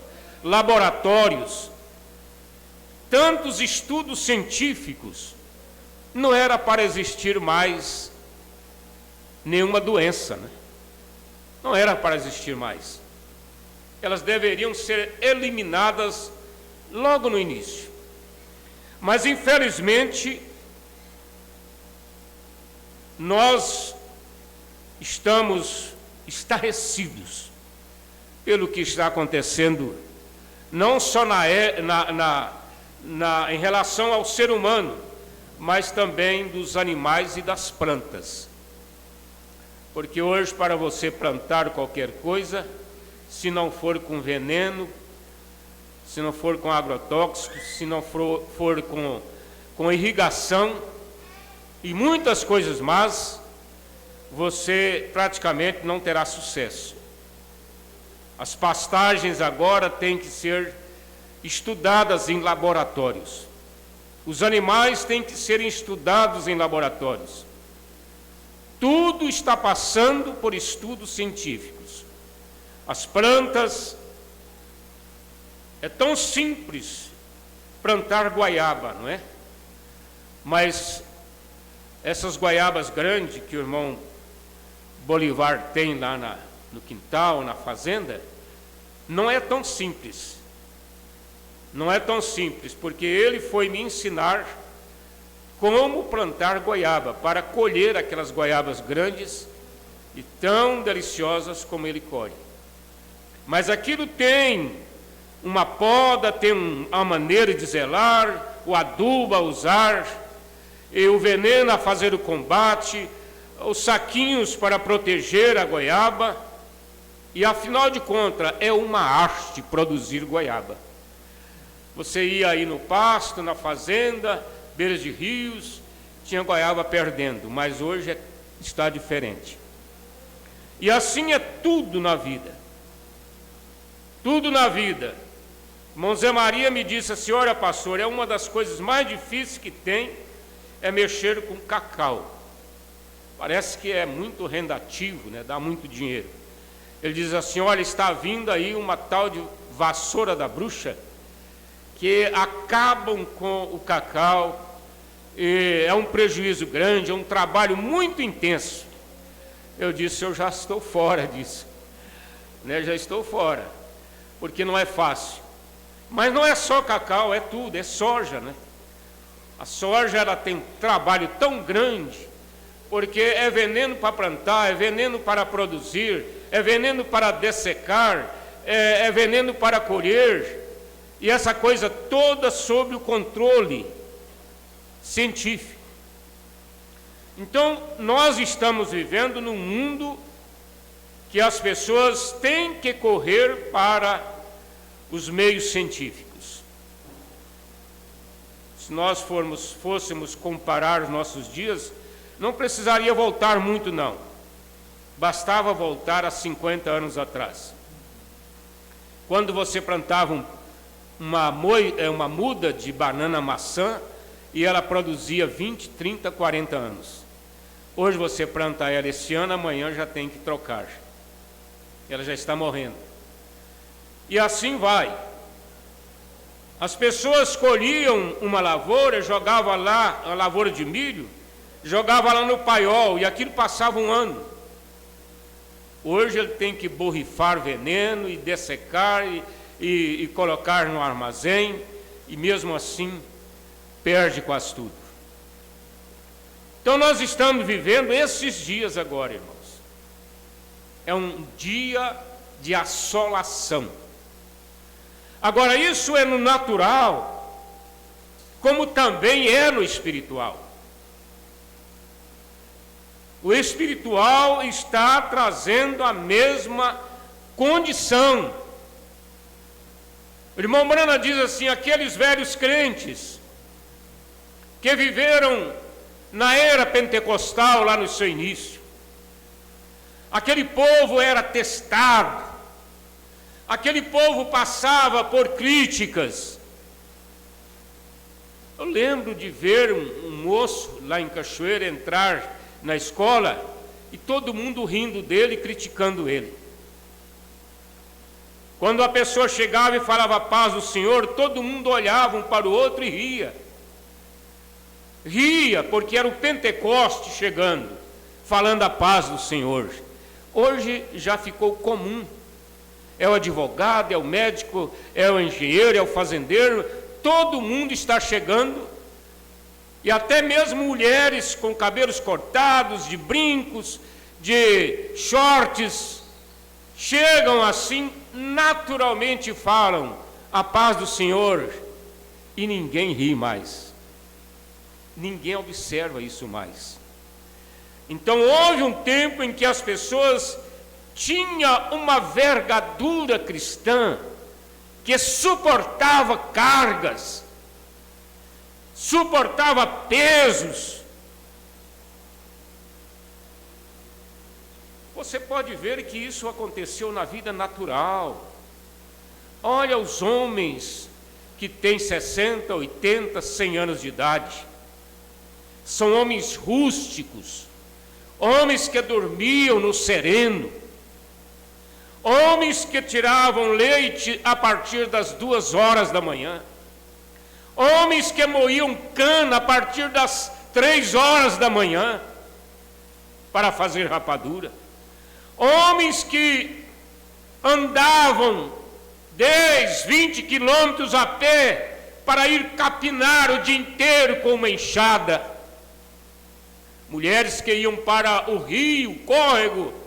laboratórios, tantos estudos científicos, não era para existir mais nenhuma doença, né? Não era para existir mais. Elas deveriam ser eliminadas logo no início. Mas, infelizmente, nós estamos estarrecidos pelo que está acontecendo, não só em relação ao ser humano, mas também dos animais e das plantas. Porque hoje, para você plantar qualquer coisa, se não for com veneno, se não for com agrotóxicos, se não for com irrigação e muitas coisas más, você praticamente não terá sucesso. As pastagens agora têm que ser estudadas em laboratórios. Os animais têm que ser estudados em laboratórios. Tudo está passando por estudos científicos. As plantas, é tão simples plantar goiaba, não é? Mas essas goiabas grandes que o irmão Bolivar tem lá no quintal, na fazenda, não é tão simples. Não é tão simples, porque ele foi me ensinar como plantar goiaba, para colher aquelas goiabas grandes e tão deliciosas como ele colhe. Mas aquilo tem uma poda, tem uma maneira de zelar, o adubo a usar, e o veneno a fazer o combate, os saquinhos para proteger a goiaba, e afinal de contas é uma arte produzir goiaba. Você ia aí no pasto, na fazenda, beiras de rios, tinha goiaba perdendo, mas hoje está diferente. E assim é tudo na vida. Tudo na vida. Irmão Zé Maria me disse assim: olha, pastor, é uma das coisas mais difíceis que tem, é mexer com cacau. Parece que é muito rendativo, né? Dá muito dinheiro. Ele diz assim: olha, está vindo aí uma tal de vassoura da bruxa, que acabam com o cacau, e é um prejuízo grande, é um trabalho muito intenso. Eu disse: eu já estou fora disso, né? Já estou fora, porque não é fácil. Mas não é só cacau, é tudo, é soja, né? A soja ela tem um trabalho tão grande, porque é veneno para plantar, é veneno para produzir, é veneno para dessecar, é veneno para colher, e essa coisa toda sob o controle científico. Então, nós estamos vivendo num mundo que as pessoas têm que correr para os meios científicos. Se nós fôssemos comparar os nossos dias, não precisaria voltar muito, não. Bastava voltar a 50 anos atrás. Quando você plantava uma muda de banana maçã e ela produzia 20, 30, 40 anos. Hoje você planta ela esse ano, amanhã já tem que trocar. Ela já está morrendo. E assim vai. As pessoas colhiam uma lavoura, jogavam lá, a lavoura de milho, jogavam lá no paiol, e aquilo passava um ano. Hoje ele tem que borrifar veneno e dessecar e colocar no armazém, e mesmo assim perde quase tudo. Então nós estamos vivendo esses dias agora, irmãos. É um dia de assolação. Agora, isso é no natural, como também é no espiritual. O espiritual está trazendo a mesma condição. O irmão Branham diz assim: aqueles velhos crentes que viveram na era pentecostal, lá no seu início, aquele povo era testado, aquele povo passava por críticas. Eu lembro de ver um moço lá em Cachoeira entrar na escola e todo mundo rindo dele, criticando ele. Quando a pessoa chegava e falava a paz do Senhor, todo mundo olhava um para o outro e ria. Ria, porque era o Pentecoste chegando, falando a paz do Senhor. Hoje já ficou comum. É o advogado, é o médico, é o engenheiro, é o fazendeiro, todo mundo está chegando, e até mesmo mulheres com cabelos cortados, de brincos, de shorts, chegam assim, naturalmente falam a paz do Senhor, e ninguém ri mais. Ninguém observa isso mais. Então houve um tempo em que as pessoas tinham uma vergadura cristã que suportava cargas, suportava pesos. Você pode ver que isso aconteceu na vida natural. Olha os homens que têm 60, 80, 100 anos de idade. São homens rústicos, homens que dormiam no sereno, homens que tiravam leite a partir das 2 horas da manhã, homens que moíam cana a partir das 3 horas da manhã para fazer rapadura, homens que andavam 10, 20 quilômetros a pé para ir capinar o dia inteiro com uma enxada, mulheres que iam para o rio, o córrego,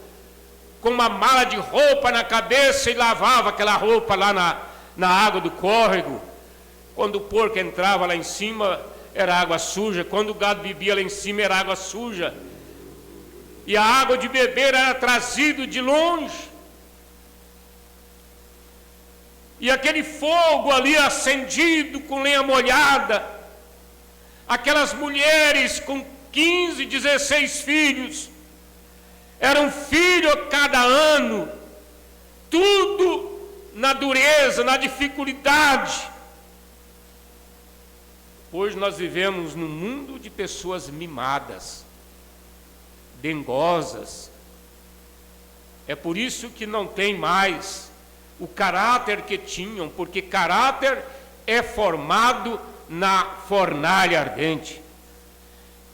com uma mala de roupa na cabeça e lavava aquela roupa lá na água do córrego. Quando o porco entrava lá em cima, era água suja. Quando o gado bebia lá em cima, era água suja. E a água de beber era trazida de longe. E aquele fogo ali acendido com lenha molhada, aquelas mulheres com 15, 16 filhos, era um filho a cada ano, tudo na dureza, na dificuldade. Hoje nós vivemos num mundo de pessoas mimadas, dengosas. É por isso que não tem mais o caráter que tinham, porque caráter é formado na fornalha ardente.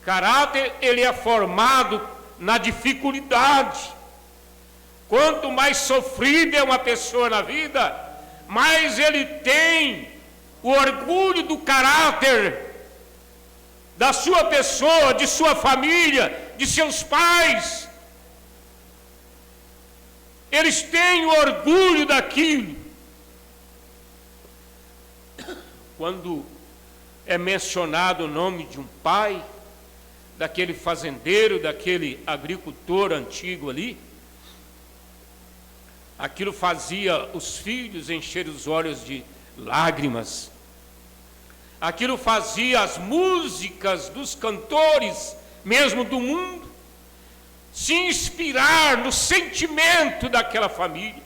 Caráter, ele é formado na dificuldade. Quanto mais sofrida é uma pessoa na vida, mais ele tem o orgulho do caráter da sua pessoa, de sua família, de seus pais. Eles têm orgulho daquilo. Quando é mencionado o nome de um pai, daquele fazendeiro, daquele agricultor antigo ali, aquilo fazia os filhos encher os olhos de lágrimas. Aquilo fazia as músicas dos cantores, mesmo do mundo, se inspirar no sentimento daquela família.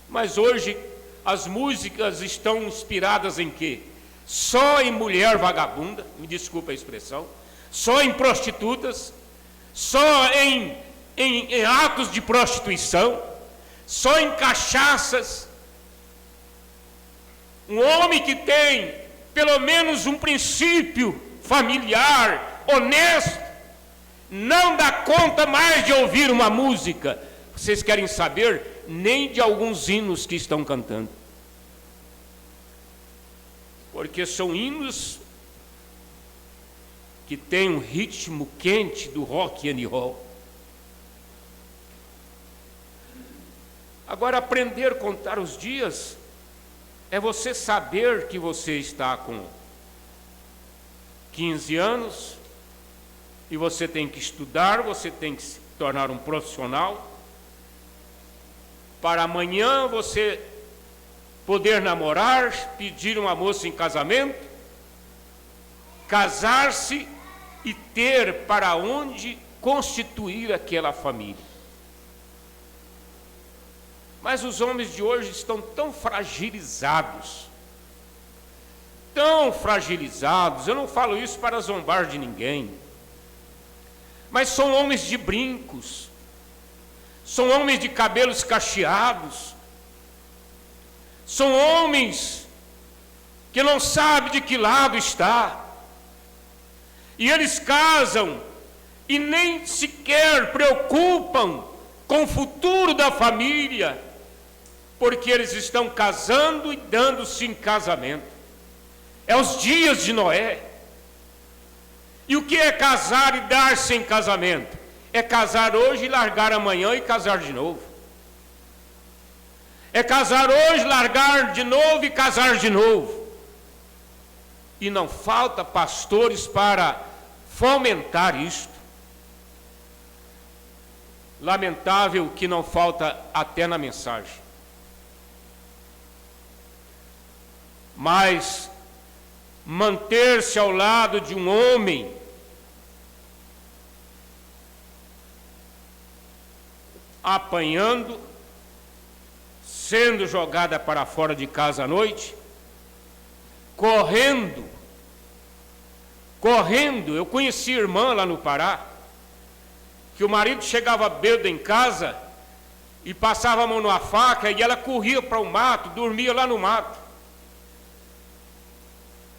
Mas hoje as músicas estão inspiradas em quê? Só em mulher vagabunda, me desculpa a expressão, só em prostitutas, só em atos de prostituição, só em cachaças. Um homem que tem pelo menos um princípio familiar, honesto, não dá conta mais de ouvir uma música. Vocês querem saber? Nem de alguns hinos que estão cantando. Porque são hinos que têm um ritmo quente do rock and roll. Agora, aprender a contar os dias é você saber que você está com 15 anos e você tem que estudar, você tem que se tornar um profissional, para amanhã você poder namorar, pedir uma moça em casamento, casar-se e ter para onde constituir aquela família. Mas os homens de hoje estão tão fragilizados, eu não falo isso para zombar de ninguém, mas são homens de brincos, são homens de cabelos cacheados, são homens que não sabem de que lado está, e eles casam e nem sequer preocupam com o futuro da família, porque eles estão casando e dando-se em casamento. É os dias de Noé. E o que é casar e dar-se em casamento? É casar hoje e largar amanhã e casar de novo. É casar hoje, largar de novo e casar de novo. E não falta pastores para fomentar isto. Lamentável que não falta até na mensagem. Mas manter-se ao lado de um homem apanhando, sendo jogada para fora de casa à noite, correndo. Eu conheci irmã lá no Pará, que o marido chegava bêbado em casa e passava a mão numa faca e ela corria para o mato, dormia lá no mato.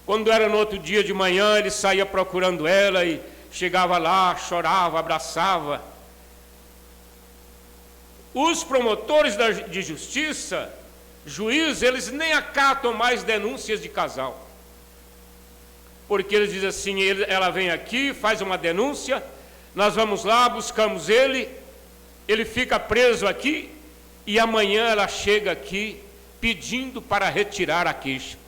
Quando era no outro dia de manhã, ele saía procurando ela e chegava lá, chorava, abraçava. Os promotores de justiça, juízes, eles nem acatam mais denúncias de casal. Porque eles dizem assim, ela vem aqui, faz uma denúncia, nós vamos lá, buscamos ele fica preso aqui, e amanhã ela chega aqui pedindo para retirar a queixa.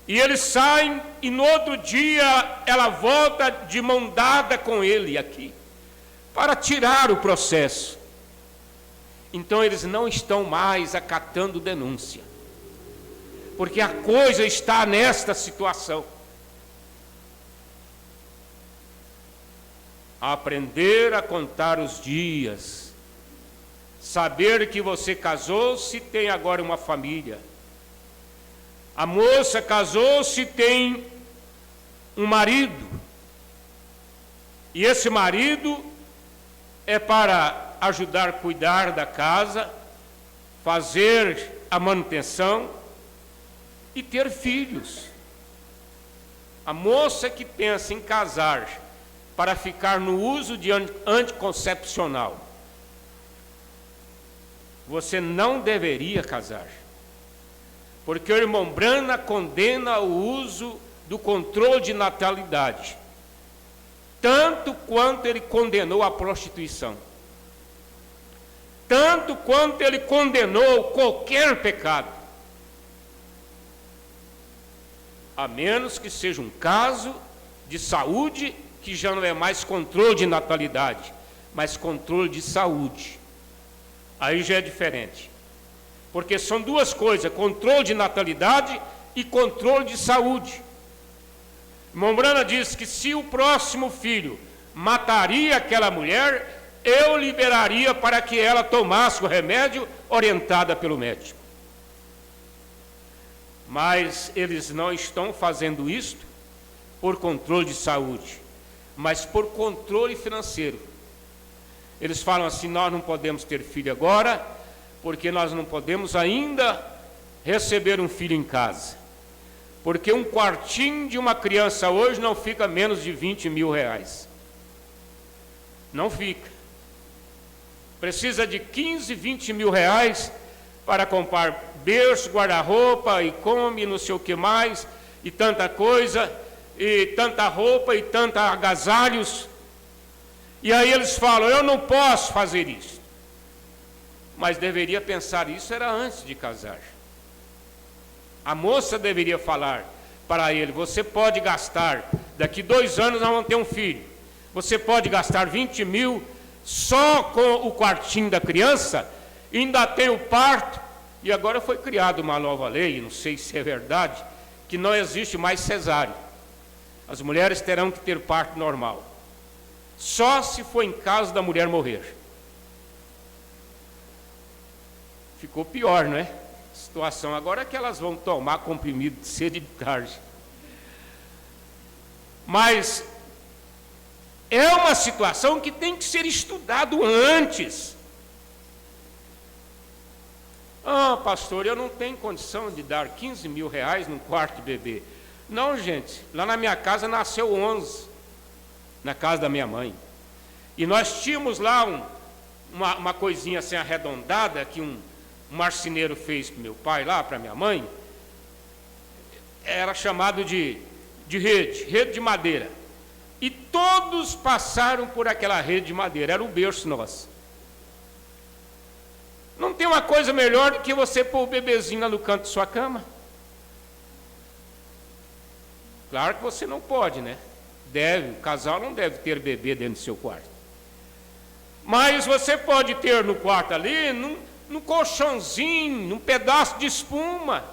E eles saem, e no outro dia ela volta de mão dada com ele aqui, para tirar o processo. Então eles não estão mais acatando denúncia, porque a coisa está nesta situação. Aprender a contar os dias, saber que você casou-se e tem agora uma família. A moça casou-se e tem um marido, e esse marido é para ajudar a cuidar da casa, fazer a manutenção e ter filhos. A moça que pensa em casar para ficar no uso de anticoncepcional, você não deveria casar. Porque o irmão Brana condena o uso do controle de natalidade, tanto quanto ele condenou a prostituição, tanto quanto ele condenou qualquer pecado, a menos que seja um caso de saúde, que já não é mais controle de natalidade, mas controle de saúde. Aí já é diferente, porque são duas coisas: controle de natalidade e controle de saúde. Irmão Brana diz que se o próximo filho mataria aquela mulher, eu liberaria para que ela tomasse o remédio orientada pelo médico. Mas eles não estão fazendo isto por controle de saúde, mas por controle financeiro. Eles falam assim: nós não podemos ter filho agora, porque nós não podemos ainda receber um filho em casa. Porque um quartinho de uma criança hoje não fica menos de 20 mil reais. Não fica. Precisa de 15, 20 mil reais para comprar berço, guarda-roupa, e come, não sei o que mais, e tanta coisa, e tanta roupa, e tanta agasalhos. E aí eles falam: eu não posso fazer isso. Mas deveria pensar isso era antes de casar. A moça deveria falar para ele: você pode gastar, daqui 2 anos nós vamos ter um filho, você pode gastar 20 mil só com o quartinho da criança, ainda tem o parto. E agora foi criada uma nova lei, não sei se é verdade, que não existe mais cesárea. As mulheres terão que ter parto normal, só se for em caso da mulher morrer. Ficou pior, não é? A situação agora é que elas vão tomar comprimido de cedo e de tarde. Mas é uma situação que tem que ser estudado antes. Ah, pastor, eu não tenho condição de dar 15 mil reais num quarto de bebê. Não, gente, lá na minha casa nasceu 11, na casa da minha mãe. E nós tínhamos lá uma coisinha assim arredondada, que um marceneiro fez para meu pai, lá para minha mãe. Era chamado de rede de madeira. E todos passaram por aquela rede de madeira, era o berço nosso. Não tem uma coisa melhor do que você pôr o bebezinho lá no canto de sua cama? Claro que você não pode, né? O casal não deve ter bebê dentro do seu quarto. Mas você pode ter no quarto ali, num colchãozinho, num pedaço de espuma.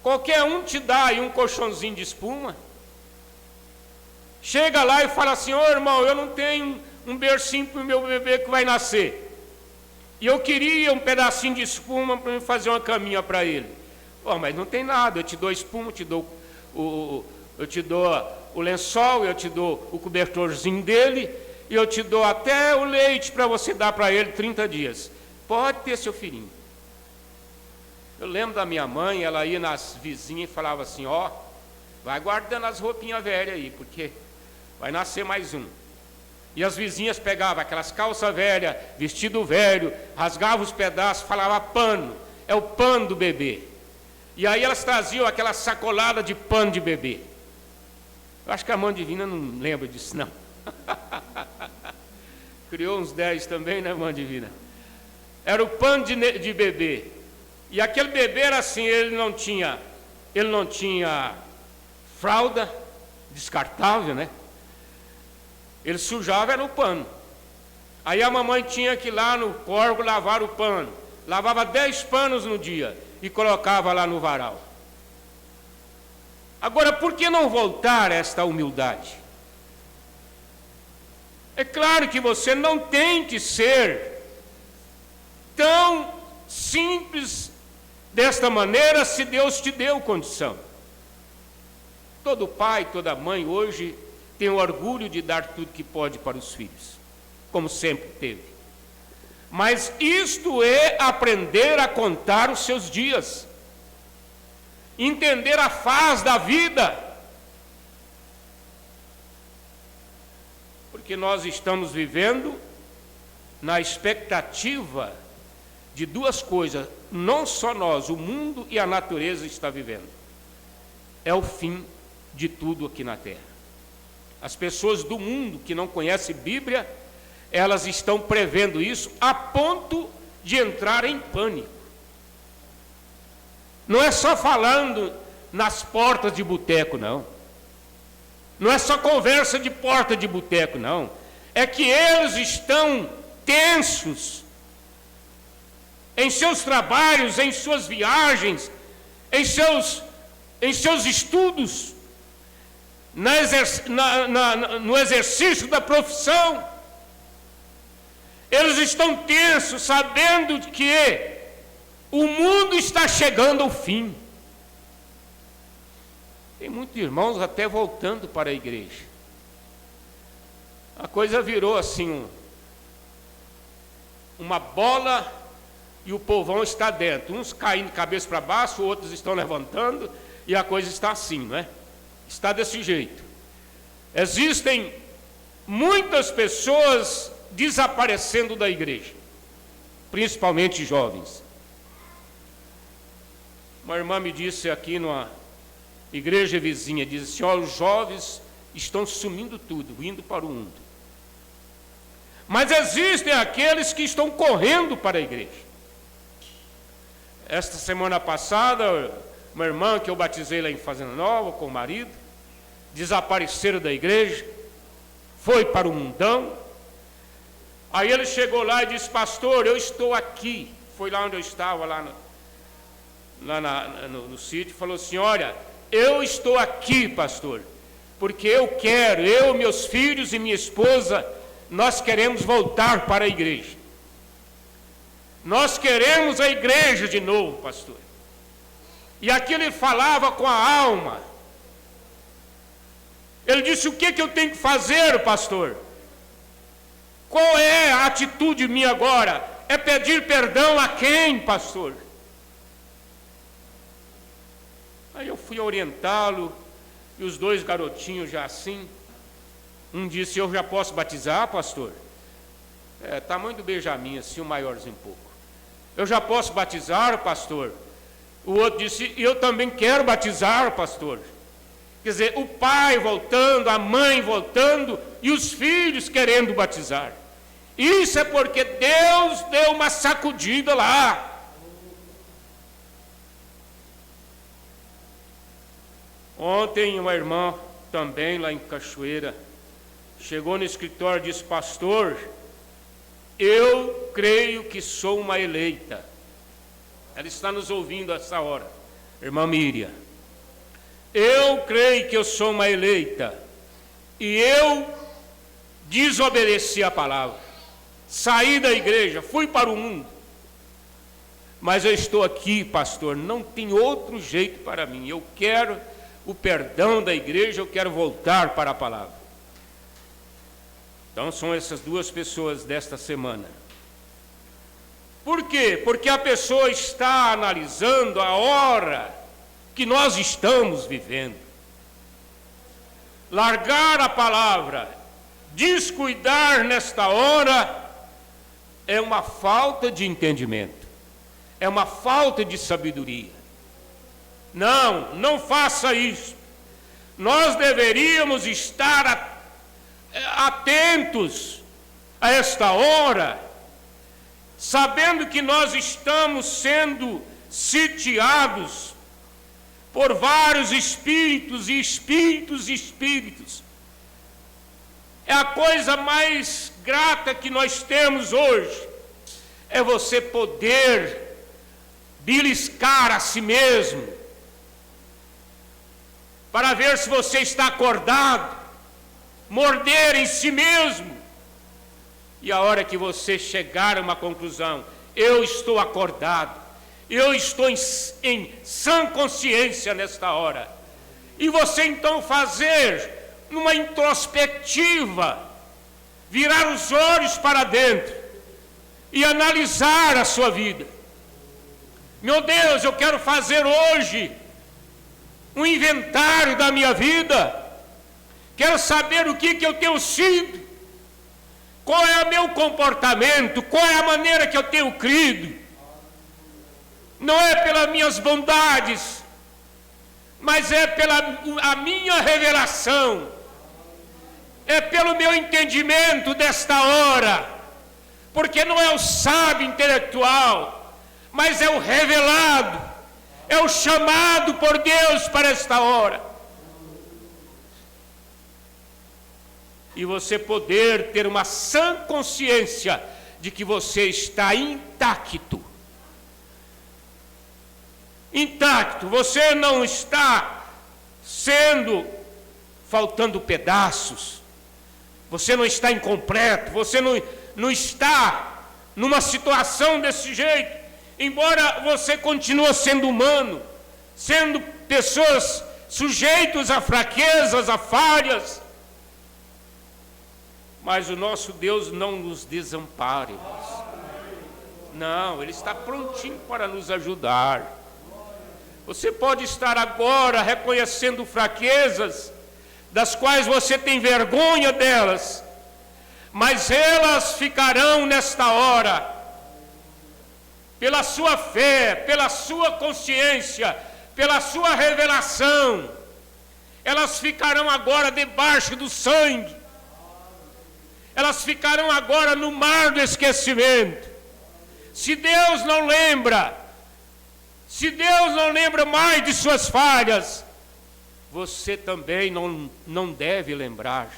Qualquer um te dá aí um colchãozinho de espuma. Chega lá e fala assim: ô irmão, eu não tenho um bercinho para o meu bebê que vai nascer. E eu queria um pedacinho de espuma para fazer uma caminha para ele. Oh, mas não tem nada, eu te dou espuma, eu te dou o lençol, eu te dou o cobertorzinho dele, e eu te dou até o leite para você dar para ele 30 dias. Pode ter, seu filhinho. Eu lembro da minha mãe, ela ia nas vizinhas e falava assim: ó, vai guardando as roupinhas velhas aí, porque vai nascer mais um. E as vizinhas pegavam aquelas calças velhas, vestido velho, rasgavam os pedaços, falavam pano, é o pano do bebê. E aí elas traziam aquela sacolada de pano de bebê. Eu acho que a mãe divina não lembra disso, não. Criou uns 10 também, né, mãe divina? Era o pano de bebê. E aquele bebê era assim, ele não tinha fralda descartável, né? Ele sujava era o pano. Aí a mamãe tinha que ir lá no córrego lavar o pano. Lavava 10 panos no dia e colocava lá no varal. Agora, por que não voltar a esta humildade? É claro que você não tem que ser tão simples desta maneira se Deus te deu condição. Todo pai, toda mãe hoje tem o orgulho de dar tudo que pode para os filhos, como sempre teve. Mas isto é aprender a contar os seus dias, entender a fase da vida, porque nós estamos vivendo na expectativa de duas coisas: não só nós, o mundo e a natureza está vivendo. É o fim de tudo aqui na terra. As pessoas do mundo que não conhecem Bíblia, elas estão prevendo isso a ponto de entrar em pânico. Não é só falando nas portas de boteco, não. Não é só conversa de porta de boteco, não. É que eles estão tensos em seus trabalhos, em suas viagens, em seus estudos, no exercício da profissão. Eles estão tensos, sabendo que o mundo está chegando ao fim. Tem muitos irmãos até voltando para a igreja. A coisa virou assim, uma bola, e o povão está dentro. Uns caindo de cabeça para baixo, outros estão levantando, e a coisa está assim, não é? Está desse jeito. Existem muitas pessoas desaparecendo da igreja, principalmente jovens. Uma irmã me disse aqui numa igreja vizinha, disse assim: olha, os jovens estão sumindo tudo, indo para o mundo. Mas existem aqueles que estão correndo para a igreja. Esta semana passada, uma irmã que eu batizei lá em Fazenda Nova, com o marido, desapareceram da igreja, foi para o mundão. Aí ele chegou lá e disse: pastor, eu estou aqui. Foi lá onde eu estava, lá no sítio, falou assim: olha, eu estou aqui, pastor, porque eu, meus filhos e minha esposa, nós queremos voltar para a igreja. Nós queremos a igreja de novo, pastor. E aqui ele falava com a alma. Ele disse: o que eu tenho que fazer, pastor? Qual é a atitude minha agora? É pedir perdão a quem, pastor? Aí eu fui orientá-lo, e os dois garotinhos já assim. Um disse: eu já posso batizar, pastor? Tamanho do Benjamin, assim, o maiorzinho um pouco. Eu já posso batizar, pastor? O outro disse: eu também quero batizar, pastor. Quer dizer, o pai voltando, a mãe voltando, e os filhos querendo batizar. Isso é porque Deus deu uma sacudida lá. Ontem uma irmã, também lá em Cachoeira, chegou no escritório e disse: pastor, eu creio que sou uma eleita. Ela está nos ouvindo a essa hora, irmã Miriam. Eu creio que eu sou uma eleita, e eu desobedeci a palavra, saí da igreja, fui para o mundo, mas eu estou aqui, pastor, não tem outro jeito para mim. Eu quero o perdão da igreja, eu quero voltar para a palavra. Então são essas duas pessoas desta semana. Por quê? Porque a pessoa está analisando a hora que nós estamos vivendo. Largar a palavra, descuidar nesta hora, é uma falta de entendimento, é uma falta de sabedoria. Não faça isso. Nós deveríamos estar atentos a esta hora, sabendo que nós estamos sendo sitiados por vários espíritos e espíritos. É a coisa mais grata que nós temos hoje, é você poder beliscar a si mesmo, para ver se você está acordado, morder em si mesmo, e a hora que você chegar a uma conclusão: eu estou acordado, eu estou em sã consciência nesta hora, e você então fazer uma introspectiva, virar os olhos para dentro e analisar a sua vida. Meu Deus, eu quero fazer hoje um inventário da minha vida, quero saber o que eu tenho sido, qual é o meu comportamento, qual é a maneira que eu tenho crido. não é pelas minhas bondades, mas é pela a minha revelação, é pelo meu entendimento desta hora, porque não é o sábio intelectual, mas é o revelado, é o chamado por Deus para esta hora. E você poder ter uma sã consciência de que você está intacto. Intacto, você não está faltando pedaços, você não está incompleto, você não está numa situação desse jeito, embora você continue sendo humano, sendo pessoas sujeitos a fraquezas, a falhas, mas o nosso Deus não nos desampara, irmãos. Não, Ele está prontinho para nos ajudar. Você pode estar agora reconhecendo fraquezas, das quais você tem vergonha delas, mas elas ficarão nesta hora, pela sua fé, pela sua consciência, pela sua revelação, elas ficarão agora debaixo do sangue, elas ficarão agora no mar do esquecimento. Se Deus não lembra mais de suas falhas, você também não deve lembrar.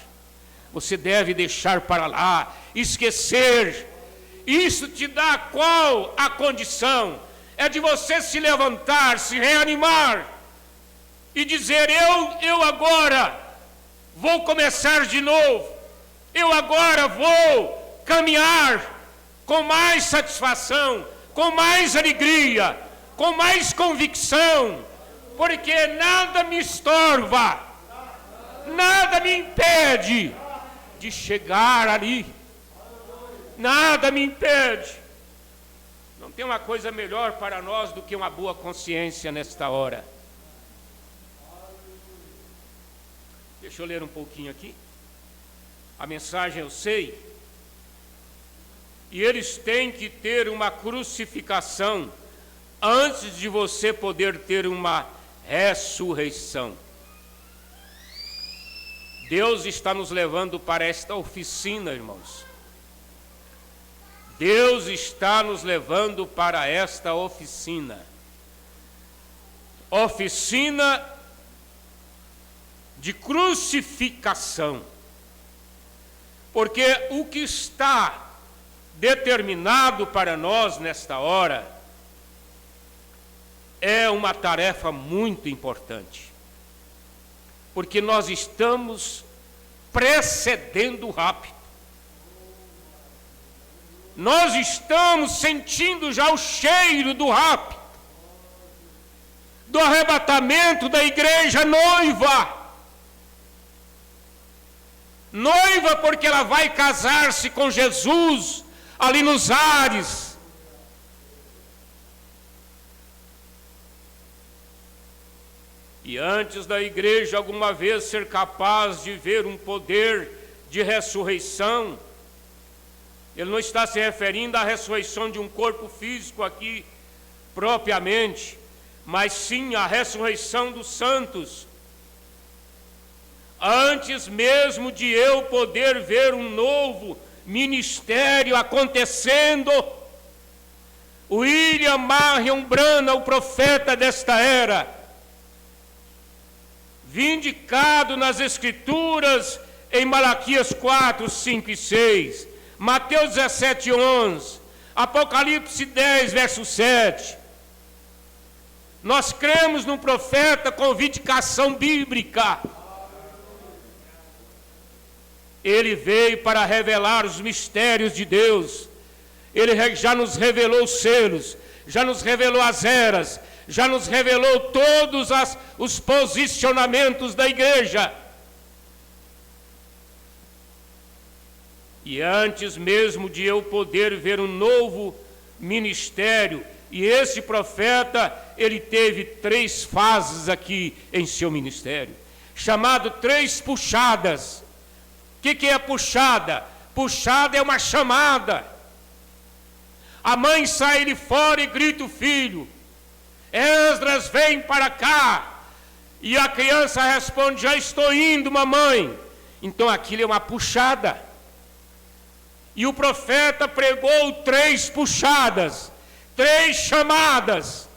Você deve deixar para lá, esquecer. Isso te dá qual a condição? É de você se levantar, se reanimar e dizer: eu agora vou começar de novo. Eu agora vou caminhar com mais satisfação, com mais alegria, com mais convicção, porque nada me estorva, nada me impede de chegar ali, nada me impede. Não tem uma coisa melhor para nós do que uma boa consciência nesta hora. Deixa eu ler um pouquinho aqui. A mensagem eu sei. E eles têm que ter uma crucificação antes de você poder ter uma ressurreição. Deus está nos levando para esta oficina, irmãos. Deus está nos levando para esta oficina. Oficina de crucificação. Porque o que está determinado para nós nesta hora é uma tarefa muito importante. Porque nós estamos precedendo o rapto. Nós estamos sentindo já o cheiro do rapto, do arrebatamento da igreja noiva. Noiva porque ela vai casar-se com Jesus ali nos ares. E antes da igreja alguma vez ser capaz de ver um poder de ressurreição, ele não está se referindo à ressurreição de um corpo físico aqui propriamente, mas sim à ressurreição dos santos. Antes mesmo de eu poder ver um novo ministério acontecendo, William Marion Branham, o profeta desta era, vindicado nas Escrituras em Malaquias 4, 5 e 6, Mateus 17, 11, Apocalipse 10, verso 7. Nós cremos num profeta com vindicação bíblica. Ele veio para revelar os mistérios de Deus. Ele já nos revelou os selos, já nos revelou as eras, já nos revelou todos os posicionamentos da igreja. E antes mesmo de eu poder ver um novo ministério, e esse profeta, ele teve 3 fases aqui em seu ministério, chamado 3 puxadas. O que é puxada? Puxada é uma chamada. A mãe sai de fora e grita o filho. Esdras, vem para cá. E a criança responde: já estou indo, mamãe. Então aquilo é uma puxada. E o profeta pregou 3 puxadas, 3 chamadas.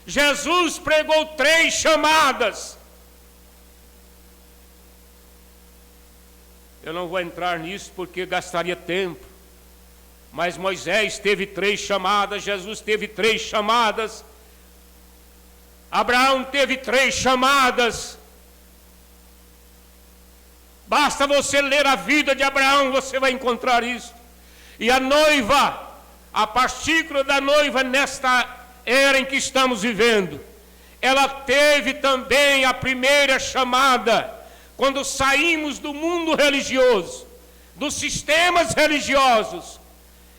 Jesus pregou 3 chamadas. Eu não vou entrar nisso porque gastaria tempo. Mas Moisés teve 3 chamadas, Jesus teve 3 chamadas, Abraão teve 3 chamadas. Basta você ler a vida de Abraão, você vai encontrar isso. E a noiva, a partícula da noiva nesta era em que estamos vivendo, ela teve também a primeira chamada. Quando saímos do mundo religioso, dos sistemas religiosos,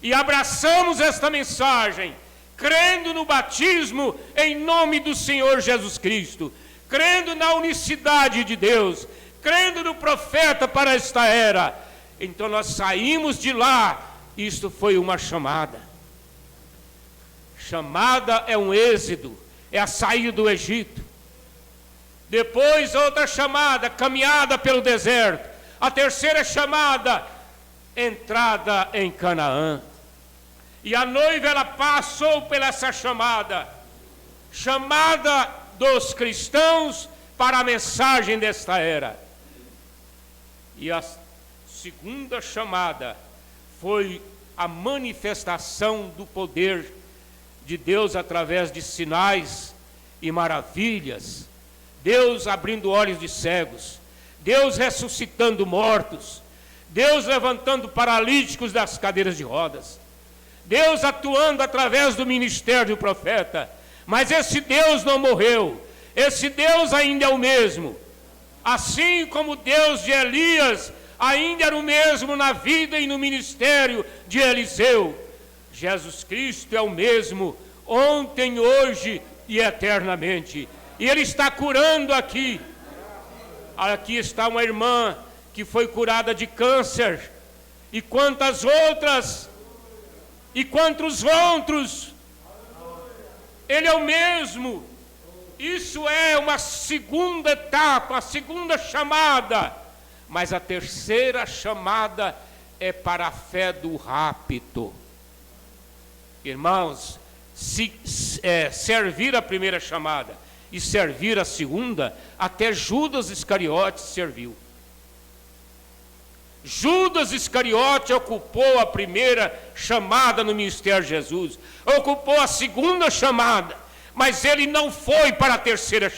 e abraçamos esta mensagem, crendo no batismo em nome do Senhor Jesus Cristo, crendo na unicidade de Deus, crendo no profeta para esta era, então nós saímos de lá. Isto foi uma chamada. Chamada é um êxodo, é a saída do Egito. Depois outra chamada, caminhada pelo deserto. A terceira chamada, entrada em Canaã. E a noiva, ela passou por essa chamada. Chamada dos cristãos para a mensagem desta era. E a segunda chamada foi a manifestação do poder de Deus através de sinais e maravilhas. Deus abrindo olhos de cegos, Deus ressuscitando mortos, Deus levantando paralíticos das cadeiras de rodas, Deus atuando através do ministério do profeta. Mas esse Deus não morreu, esse Deus ainda é o mesmo. Assim como o Deus de Elias ainda era o mesmo na vida e no ministério de Eliseu, Jesus Cristo é o mesmo ontem, hoje e eternamente. E Ele está curando aqui. Aqui está uma irmã que foi curada de câncer. E quantas outras? E quantos outros? Ele é o mesmo. Isso é uma segunda etapa, a segunda chamada. Mas a terceira chamada é para a fé do rapto. Irmãos, servir a primeira chamada e servir a segunda, até Judas Iscariote serviu. Judas Iscariote ocupou a primeira chamada no ministério de Jesus, ocupou a segunda chamada, mas ele não foi para a terceira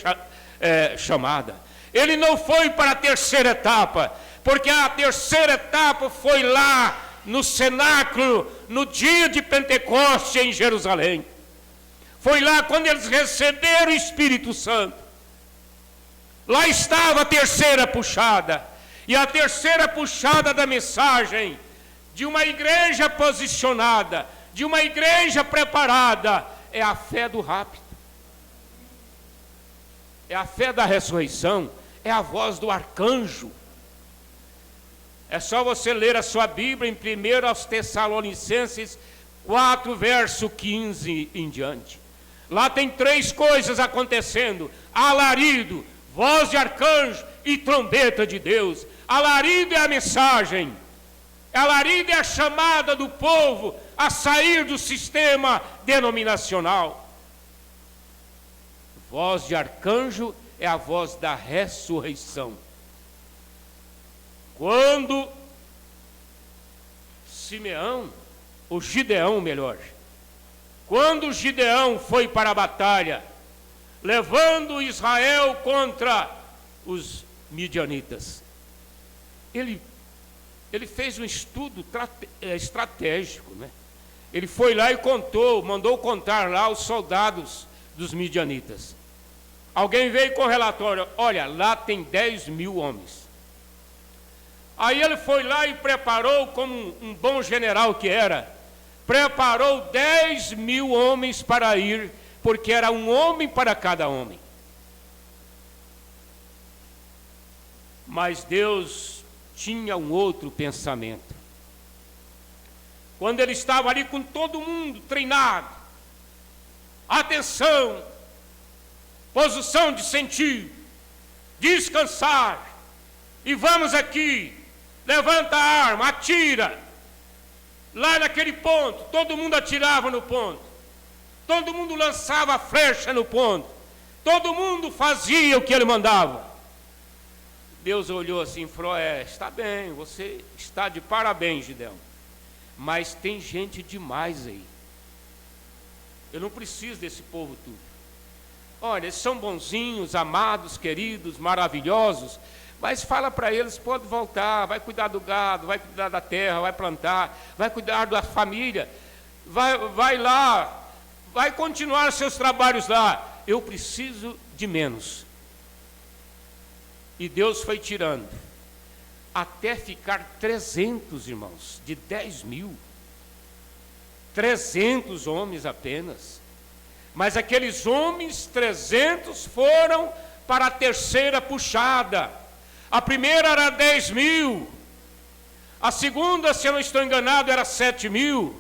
chamada, ele não foi para a terceira etapa, porque a terceira etapa foi lá no cenáculo, no dia de Pentecoste em Jerusalém. Foi lá quando eles receberam o Espírito Santo. Lá estava a terceira puxada. E a terceira puxada da mensagem de uma igreja posicionada, de uma igreja preparada, é a fé do rapto. É a fé da ressurreição, é a voz do arcanjo. É só você ler a sua Bíblia em 1 aos Tessalonicenses 4, verso 15 em diante. Lá tem 3 coisas acontecendo: alarido, voz de arcanjo e trombeta de Deus. Alarido é a mensagem, alarido é a chamada do povo a sair do sistema denominacional. Voz de arcanjo é a voz da ressurreição. Quando quando Gideão foi para a batalha, levando Israel contra os midianitas, ele fez um estudo estratégico, né? Ele foi lá e mandou contar lá os soldados dos midianitas. Alguém veio com relatório: olha, lá tem 10.000 homens. Aí ele foi lá e preparou, como um bom general que era, preparou 10.000 homens para ir, porque era um homem para cada homem. Mas Deus tinha um outro pensamento. Quando ele estava ali com todo mundo treinado, atenção, posição de sentir, descansar, e vamos aqui, levanta a arma, atira. Lá naquele ponto, todo mundo atirava no ponto, todo mundo lançava a flecha no ponto, todo mundo fazia o que ele mandava. Deus olhou assim e falou: está bem, você está de parabéns, Gideão, mas tem gente demais aí. Eu não preciso desse povo tudo. Olha, eles são bonzinhos, amados, queridos, maravilhosos, mas fala para eles, pode voltar, vai cuidar do gado, vai cuidar da terra, vai plantar, vai cuidar da família, vai lá, vai continuar seus trabalhos lá. Eu preciso de menos. E Deus foi tirando, até ficar 300, irmãos, de 10.000. 300 homens apenas. Mas aqueles homens, 300, foram para a terceira puxada. A primeira era 10.000. A segunda, se eu não estou enganado, era 7.000.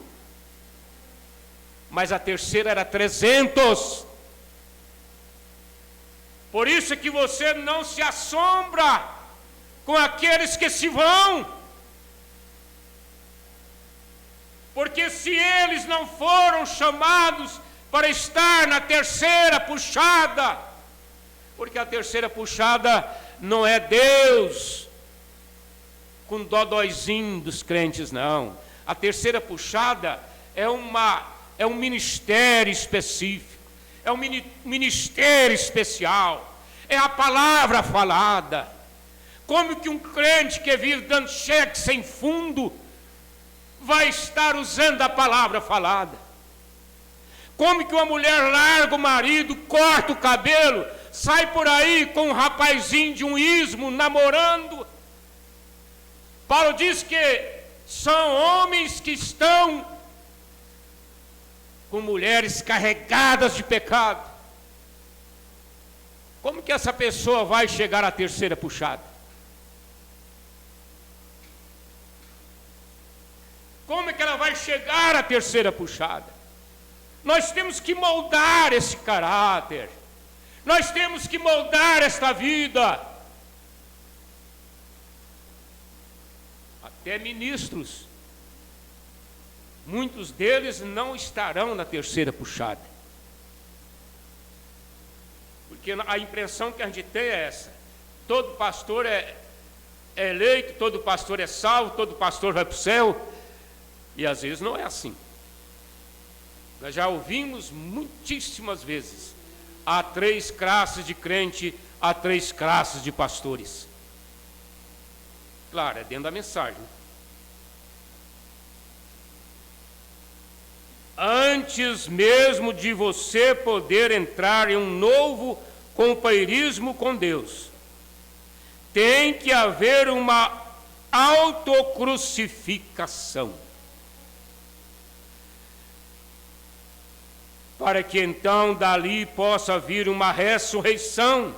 Mas a terceira era 300. Por isso é que você não se assombra com aqueles que se vão. Porque se eles não foram chamados para estar na terceira puxada, porque a terceira puxada não é Deus com dodóizinho dos crentes, não. A terceira puxada é um ministério específico, é um ministério especial, é a palavra falada. Como que um crente que vive dando cheque sem fundo vai estar usando a palavra falada? Como que uma mulher larga o marido, corta o cabelo, sai por aí com um rapazinho de um ismo namorando? Paulo diz que são homens que estão com mulheres carregadas de pecado. Como que essa pessoa vai chegar à terceira puxada? Como é que ela vai chegar à terceira puxada? Nós temos que moldar esse caráter. Nós temos que moldar esta vida. Até ministros, muitos deles não estarão na terceira puxada. Porque a impressão que a gente tem é essa: todo pastor é eleito, todo pastor é salvo, todo pastor vai para o céu. E às vezes não é assim. Nós já ouvimos muitíssimas vezes: há 3 classes de crente, há 3 classes de pastores. Claro, é dentro da mensagem. Antes mesmo de você poder entrar em um novo companheirismo com Deus, tem que haver uma autocrucificação, para que então dali possa vir uma ressurreição.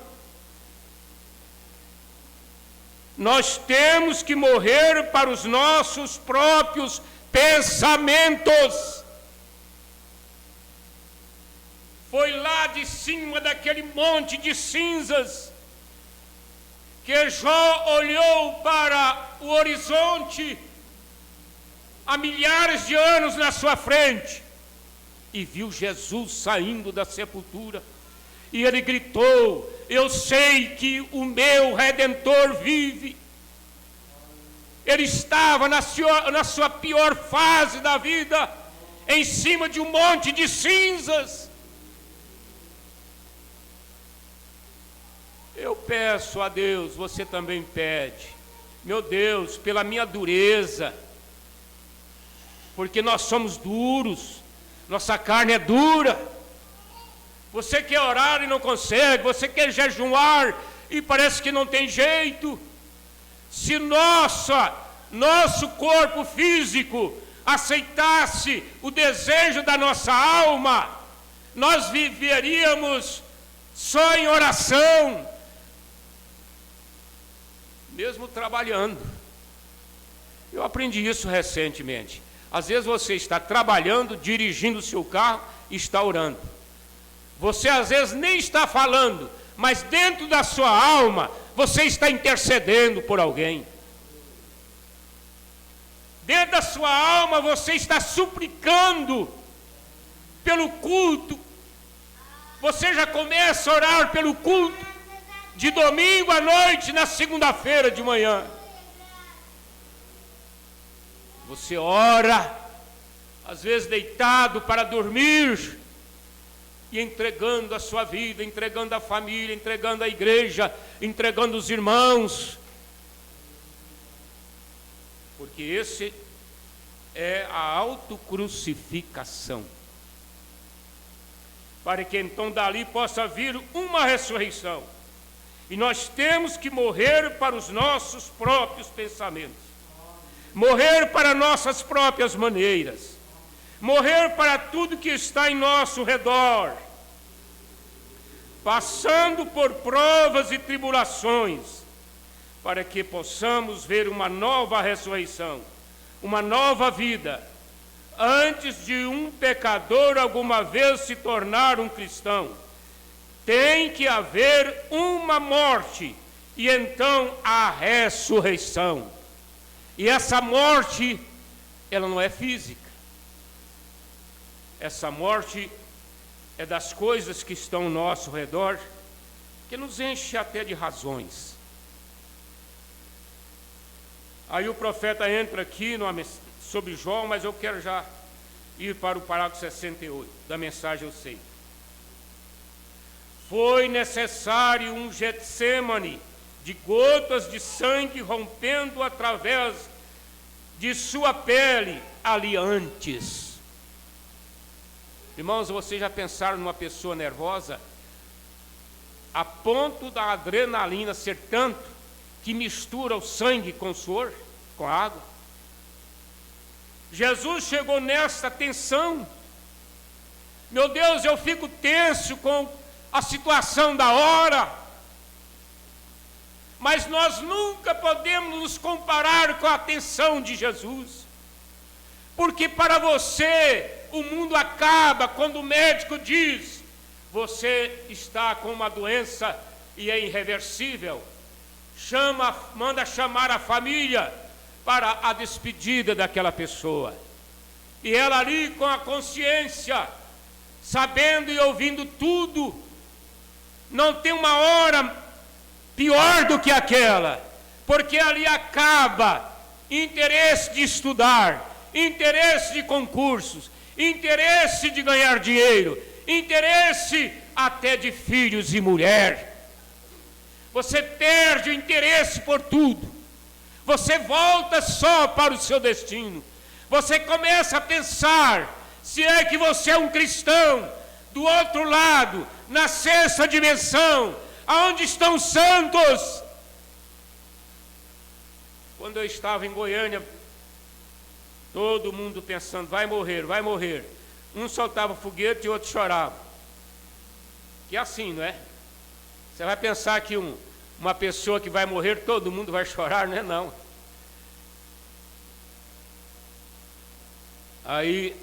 Nós temos que morrer para os nossos próprios pensamentos. Foi lá de cima daquele monte de cinzas que Jó olhou para o horizonte há milhares de anos na sua frente e viu Jesus saindo da sepultura. E ele gritou: eu sei que o meu Redentor vive. Ele estava na sua pior fase da vida, em cima de um monte de cinzas. Eu peço a Deus, você também pede: meu Deus, pela minha dureza, porque nós somos duros, nossa carne é dura. Você quer orar e não consegue, você quer jejuar e parece que não tem jeito. Se nosso corpo físico aceitasse o desejo da nossa alma, nós viveríamos só em oração, mesmo trabalhando. Eu aprendi isso recentemente. Às vezes você está trabalhando, dirigindo o seu carro e está orando. Você às vezes nem está falando, mas dentro da sua alma, você está intercedendo por alguém. Dentro da sua alma, você está suplicando pelo culto. Você já começa a orar pelo culto de domingo à noite, na segunda-feira de manhã. Você ora, às vezes deitado para dormir, e entregando a sua vida, entregando a família, entregando a igreja, entregando os irmãos. Porque esse é a autocrucificação. Para que então dali possa vir uma ressurreição. E nós temos que morrer para os nossos próprios pensamentos. Morrer para nossas próprias maneiras. Morrer para tudo que está em nosso redor. Passando por provas e tribulações, para que possamos ver uma nova ressurreição, uma nova vida, antes de um pecador alguma vez se tornar um cristão. Tem que haver uma morte, e então a ressurreição. E essa morte, ela não é física. Essa morte é das coisas que estão ao nosso redor, que nos enche até de razões. Aí o profeta entra aqui sobre João, mas eu quero já ir para o parágrafo 68 da mensagem eu sei. Foi necessário um Getsêmane de gotas de sangue rompendo através de sua pele ali antes. Irmãos, vocês já pensaram numa pessoa nervosa? A ponto da adrenalina ser tanto que mistura o sangue com o suor, com a água. Jesus chegou nessa tensão. Meu Deus, eu fico tenso com a situação da hora. Mas nós nunca podemos nos comparar com a tensão de Jesus. Porque para você, o mundo acaba quando o médico diz: você está com uma doença e é irreversível. Manda chamar a família para a despedida daquela pessoa. E ela ali com a consciência, sabendo e ouvindo tudo, não tem uma hora pior do que aquela, porque ali acaba interesse de estudar, interesse de concursos, interesse de ganhar dinheiro, interesse até de filhos e mulher. Você perde o interesse por tudo. Você volta só para o seu destino. Você começa a pensar se é que você é um cristão. Do outro lado, na sexta dimensão, aonde estão os santos? Quando eu estava em Goiânia, todo mundo pensando: vai morrer, vai morrer. Um soltava foguete e outro chorava. Que é assim, não é? Você vai pensar que uma pessoa que vai morrer, todo mundo vai chorar, não é não. Aí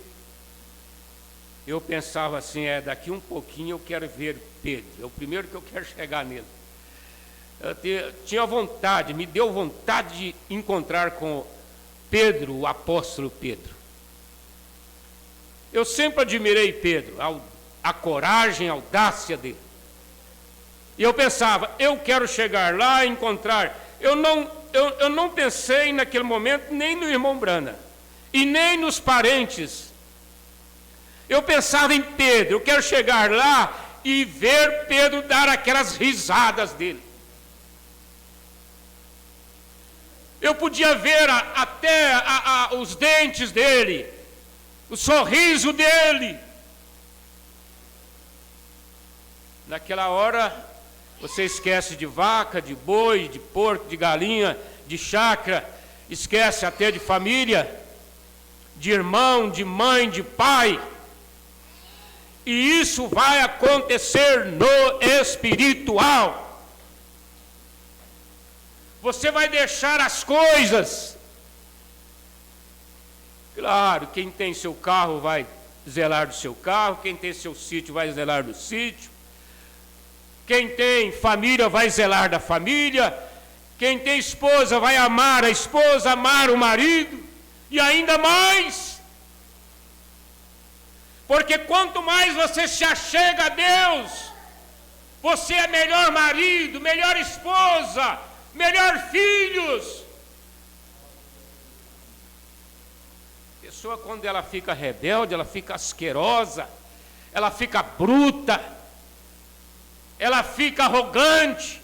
eu pensava assim: daqui um pouquinho eu quero ver Pedro, é o primeiro que eu quero chegar nele. Eu tinha vontade, me deu vontade de encontrar com Pedro, o apóstolo Pedro. Eu sempre admirei Pedro, a coragem, a audácia dele. E eu pensava: eu quero chegar lá e encontrar. Eu não pensei naquele momento nem no irmão Brana, e nem nos parentes. Eu pensava em Pedro. Eu quero chegar lá e ver Pedro dar aquelas risadas dele. Eu podia ver até os dentes dele, o sorriso dele. Naquela hora, você esquece de vaca, de boi, de porco, de galinha, de chácara, esquece até de família, de irmão, de mãe, de pai. E isso vai acontecer no espiritual. Você vai deixar as coisas. Claro, quem tem seu carro vai zelar do seu carro, quem tem seu sítio vai zelar do sítio, quem tem família vai zelar da família, quem tem esposa vai amar a esposa, amar o marido, e ainda mais, porque quanto mais você se achega a Deus, você é melhor marido, melhor esposa, melhor filhos. A pessoa, quando ela fica rebelde, ela fica asquerosa, ela fica bruta, ela fica arrogante.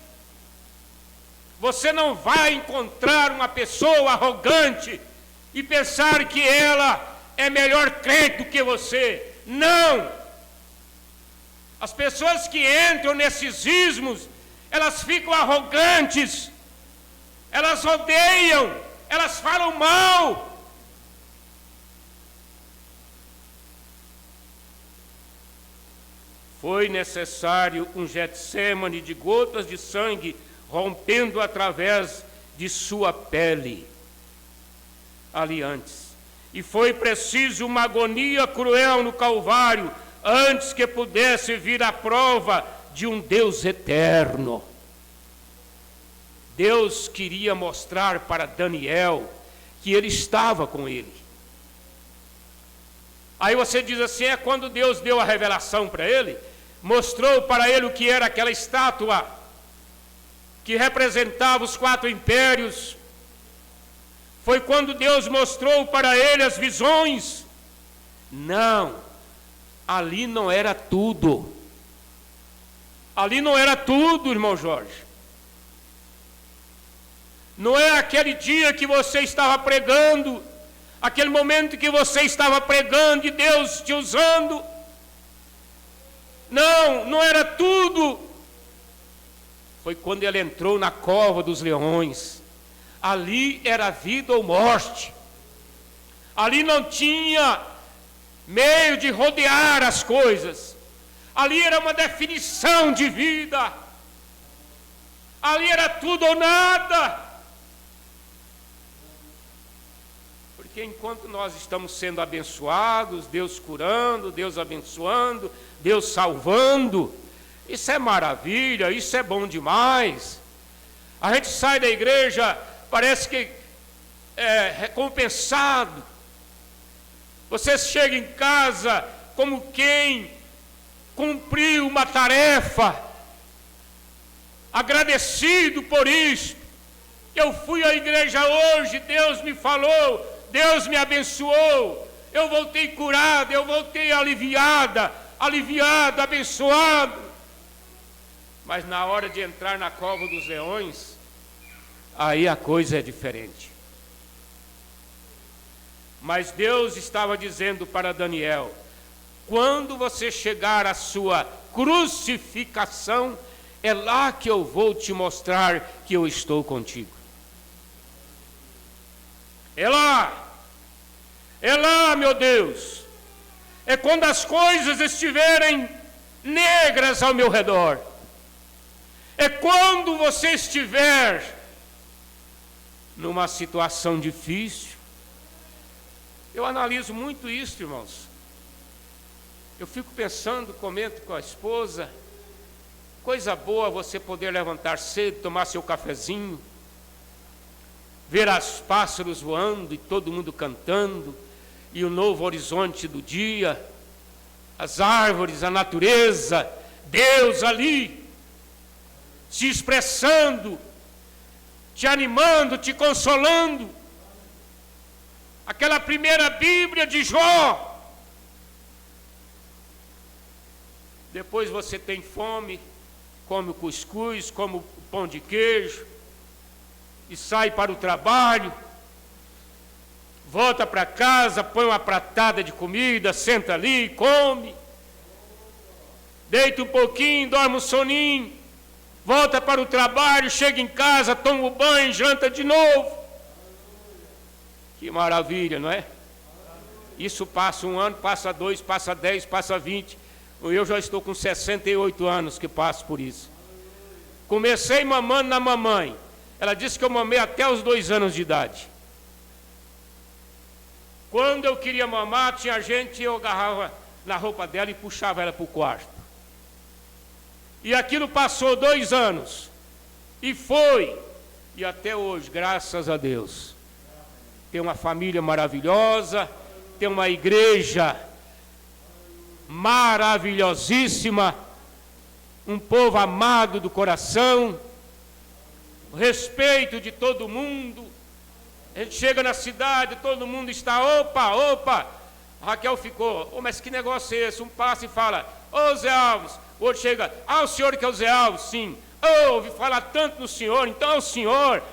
Você não vai encontrar uma pessoa arrogante e pensar que ela é melhor crente do que você. Não! As pessoas que entram nesses ismos, elas ficam arrogantes, elas odeiam, elas falam mal. Foi necessário um Getsêmane de gotas de sangue rompendo através de sua pele ali antes. E foi preciso uma agonia cruel no Calvário antes que pudesse vir a prova de um Deus eterno. Deus queria mostrar para Daniel que ele estava com ele. Aí você diz assim, é quando Deus deu a revelação para ele, mostrou para ele o que era aquela estátua que representava os 4 impérios. Foi quando Deus mostrou para ele as visões. Não, ali não era tudo. Ali não era tudo, irmão Jorge. Não é aquele dia que você estava pregando, aquele momento que você estava pregando e Deus te usando. Não, não era tudo. Foi quando ele entrou na cova dos leões. Ali era vida ou morte. Ali não tinha meio de rodear as coisas. Ali era uma definição de vida. Ali era tudo ou nada. Porque enquanto nós estamos sendo abençoados, Deus curando, Deus abençoando, Deus salvando, isso é maravilha, isso é bom demais. A gente sai da igreja, parece que é recompensado. Você chega em casa como quem cumpriu uma tarefa, agradecido por isso. Eu fui à igreja hoje, Deus me falou, Deus me abençoou, eu voltei curado, eu voltei aliviado, abençoado. Mas na hora de entrar na cova dos leões, aí a coisa é diferente. Mas Deus estava dizendo para Daniel, quando você chegar à sua crucificação, é lá que eu vou te mostrar que eu estou contigo. É lá, meu Deus. É quando as coisas estiverem negras ao meu redor. É quando você estiver numa situação difícil. Eu analiso muito isso, irmãos. Eu fico pensando, comento com a esposa, coisa boa você poder levantar cedo, tomar seu cafezinho, ver os pássaros voando e todo mundo cantando, e o novo horizonte do dia, as árvores, a natureza, Deus ali, se expressando, te animando, te consolando. Aquela primeira Bíblia de Jó. Depois você tem fome, come o cuscuz, come o pão de queijo, e sai para o trabalho, volta para casa, põe uma pratada de comida, senta ali, come, deita um pouquinho, dorme um soninho, volta para o trabalho, chega em casa, toma o banho, janta de novo. Que maravilha, não é? Isso passa 1 ano, passa 2, passa 10, passa 20. Eu já estou com 68 anos que passo por isso. Comecei mamando na mamãe. Ela disse que eu mamei até os 2 anos de idade. Quando eu queria mamar, tinha gente, eu agarrava na roupa dela e puxava ela para o quarto. E aquilo passou 2 anos. E foi. E até hoje, graças a Deus, tem uma família maravilhosa, tem uma igreja maravilhosíssima, um povo amado do coração, o respeito de todo mundo. A gente chega na cidade, todo mundo está, opa. A Raquel ficou, mas que negócio é esse? Um passa e fala, ô Zé Alves. O outro chega, o senhor que é o Zé Alves? Sim. Ouvi falar tanto no senhor, então é o senhor,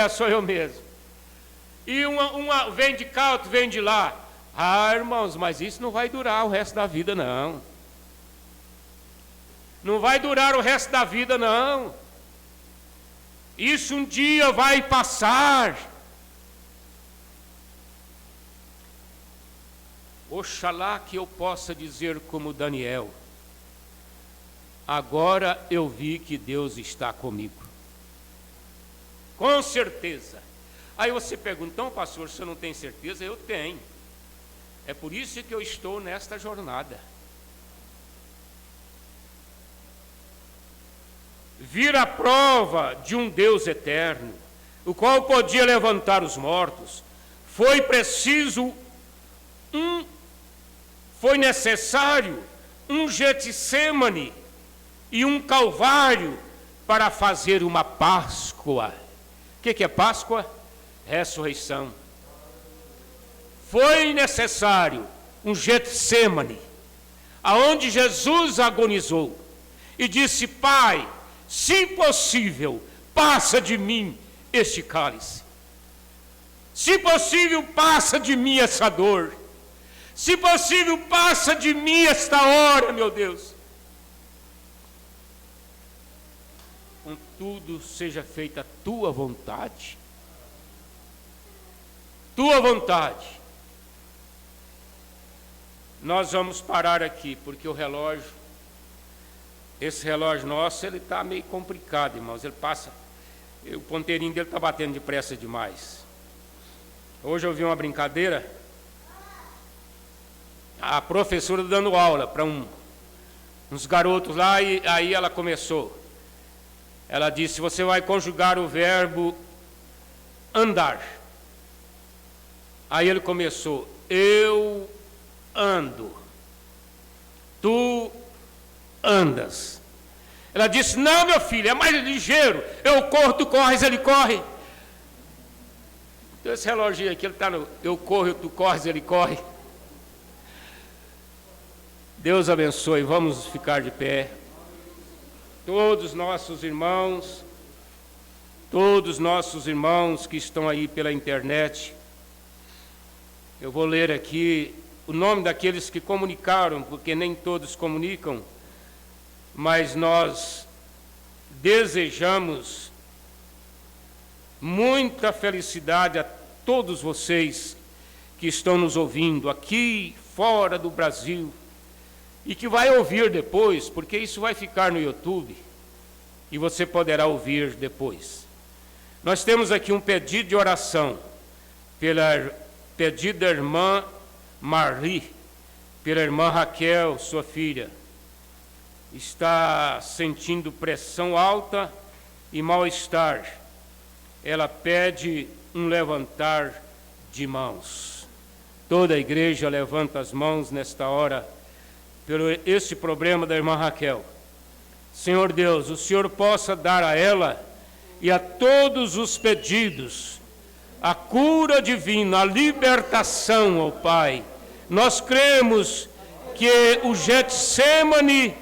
sou eu mesmo. E uma vem de cá, outro vem de lá. Irmãos, mas isso não vai durar o resto da vida, não. Não vai durar o resto da vida, não. Isso um dia vai passar. Oxalá que eu possa dizer como Daniel, agora eu vi que Deus está comigo. Com certeza. Aí você pergunta, então pastor, você não tem certeza? Eu tenho. É por isso que eu estou nesta jornada. Vir a prova de um Deus eterno, o qual podia levantar os mortos, foi necessário um Getsêmani e um Calvário para fazer uma Páscoa. O que é Páscoa? Ressurreição. Foi necessário um Getsêmani, aonde Jesus agonizou e disse, Pai, se possível, passa de mim este cálice. Se possível, passa de mim essa dor. Se possível, passa de mim esta hora, meu Deus. Contudo, seja feita a tua vontade. Tua vontade. Nós vamos parar aqui, porque o relógio, esse relógio nosso, ele está meio complicado, irmãos. Ele passa, o ponteirinho dele está batendo depressa demais. Hoje eu vi uma brincadeira, a professora dando aula para uns garotos lá, e aí ela começou. Ela disse, você vai conjugar o verbo andar. Aí ele começou, eu ando, tu andas. Ela disse, não, meu filho, é mais ligeiro, eu corro, tu corres, ele corre. Então esse reloginho aqui, ele está no eu corro, tu corres, ele corre. Deus abençoe, vamos ficar de pé. Todos nossos irmãos que estão aí pela internet, eu vou ler aqui o nome daqueles que comunicaram, porque nem todos comunicam, mas nós desejamos muita felicidade a todos vocês que estão nos ouvindo aqui, fora do Brasil, e que vai ouvir depois, porque isso vai ficar no YouTube, e você poderá ouvir depois. Nós temos aqui um pedido de oração, pedido da irmã Marie, pela irmã Raquel, sua filha. Está sentindo pressão alta e mal-estar. Ela pede um levantar de mãos. Toda a igreja levanta as mãos nesta hora, pelo esse problema da irmã Raquel. Senhor Deus, o Senhor possa dar a ela e a todos os pedidos a cura divina, a libertação, ó Pai. Nós cremos que o Getsêmani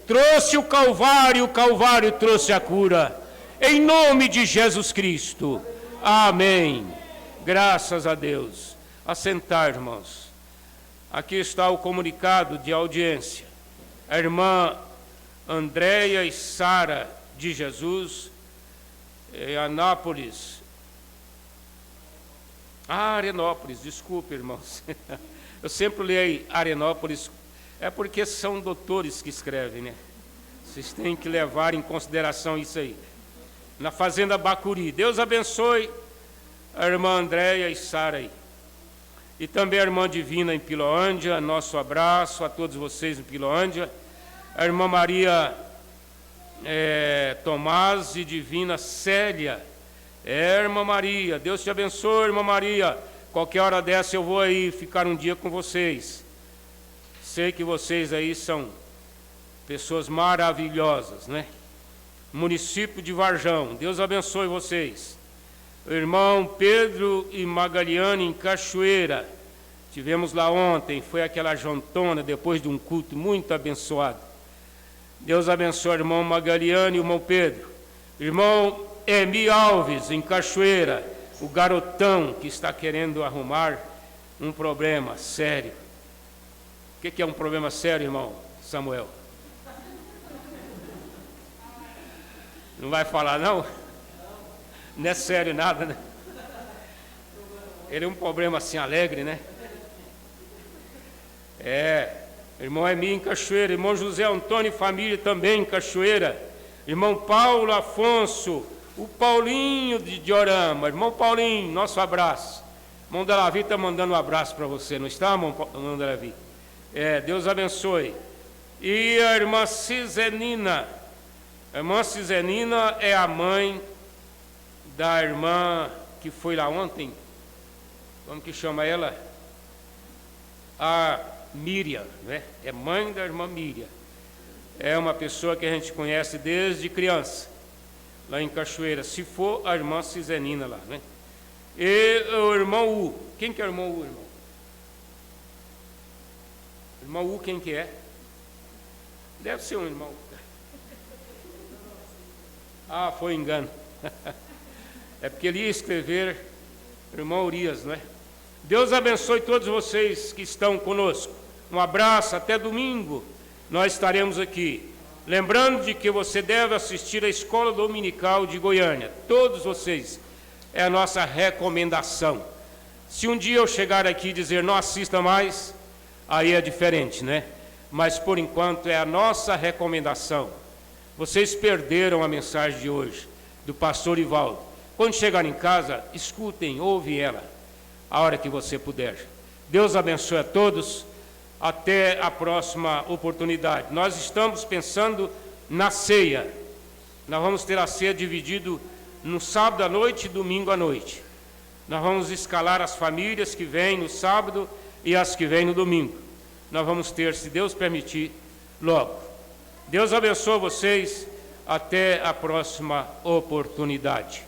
trouxe o Calvário trouxe a cura. Em nome de Jesus Cristo. Amém. Graças a Deus. Assentar, irmãos. Aqui está o comunicado de audiência. A irmã Andréia e Sara de Jesus, em Anápolis. Arenópolis, desculpe, irmãos. Eu sempre leio Arenópolis, é porque são doutores que escrevem, né? Vocês têm que levar em consideração isso aí. Na fazenda Bacuri. Deus abençoe a irmã Andréia e Sara aí. E também a irmã Divina em Piloândia, nosso abraço a todos vocês em Piloândia. A irmã Maria Tomás e Divina Célia. Irmã Maria, Deus te abençoe, irmã Maria. Qualquer hora dessa eu vou aí ficar um dia com vocês. Sei que vocês aí são pessoas maravilhosas, né? Município de Varjão, Deus abençoe vocês. O irmão Pedro e Magaliane em Cachoeira, tivemos lá ontem, foi aquela jantona depois de um culto muito abençoado. Deus abençoe o irmão Magaliane e o irmão Pedro. Irmão Emi Alves em Cachoeira, o garotão que está querendo arrumar um problema sério. O que é um problema sério, irmão Samuel? Não vai falar, não? Não é sério nada, né? Ele é um problema assim alegre, né? Irmão Emi em Cachoeira, irmão José Antônio e família também em Cachoeira, irmão Paulo Afonso, o Paulinho de Diorama, irmão Paulinho, nosso abraço. Irmão Delavi está mandando um abraço para você, não está, irmão Delavi? Deus abençoe. E a irmã Cisenina. A irmã Cisenina é a mãe da irmã que foi lá ontem. Como que chama ela? A Miriam, né? É mãe da irmã Miriam. É uma pessoa que a gente conhece desde criança, lá em Cachoeira. Se for a irmã Cisenina lá, né? E o irmão U. Quem que é o irmão U, irmão? Irmão U, quem que é? Deve ser um irmão. Ah, foi engano. É porque ele ia escrever irmão Urias, não é? Deus abençoe todos vocês que estão conosco. Um abraço, até domingo nós estaremos aqui. Lembrando de que você deve assistir à Escola Dominical de Goiânia. Todos vocês, é a nossa recomendação. Se um dia eu chegar aqui e dizer não assista mais, aí é diferente, né? Mas por enquanto é a nossa recomendação. Vocês perderam a mensagem de hoje, do pastor Ivaldo. Quando chegarem em casa, escutem, ouvem ela, a hora que você puder. Deus abençoe a todos, até a próxima oportunidade. Nós estamos pensando na ceia. Nós vamos ter a ceia dividido no sábado à noite e domingo à noite. Nós vamos escalar as famílias que vêm no sábado e as que vêm no domingo. Nós vamos ter, se Deus permitir, logo. Deus abençoe vocês, até a próxima oportunidade.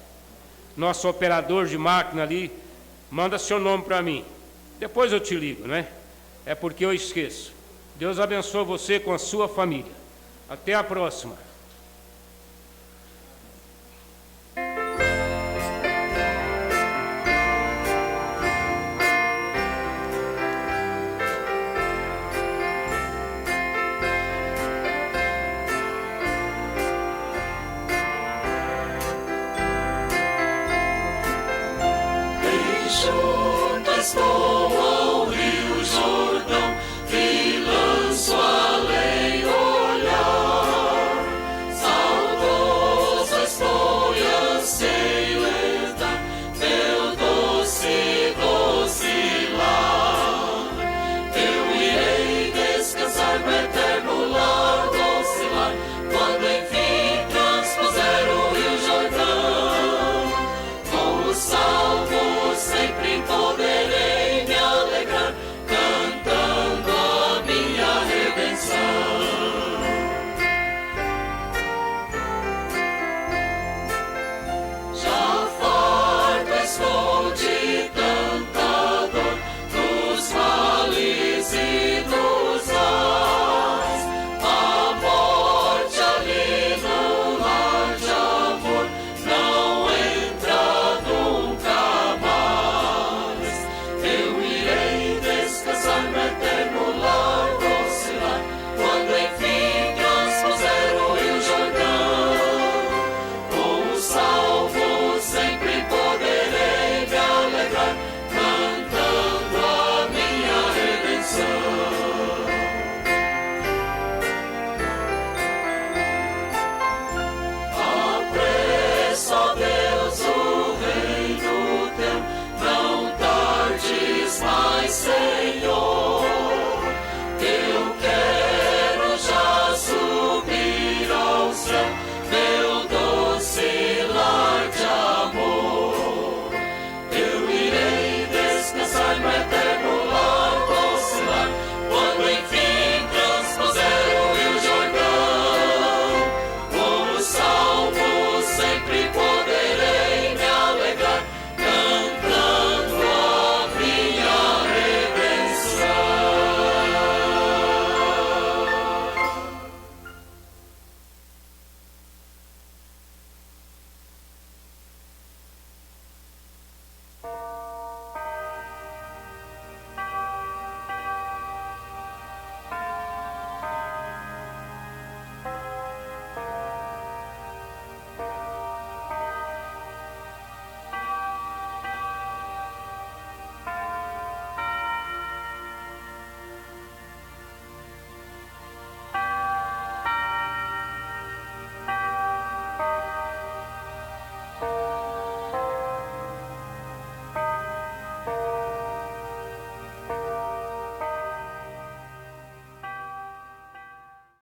Nosso operador de máquina ali, manda seu nome para mim. Depois eu te ligo, né? É porque eu esqueço. Deus abençoe você com a sua família. Até a próxima.
Juntos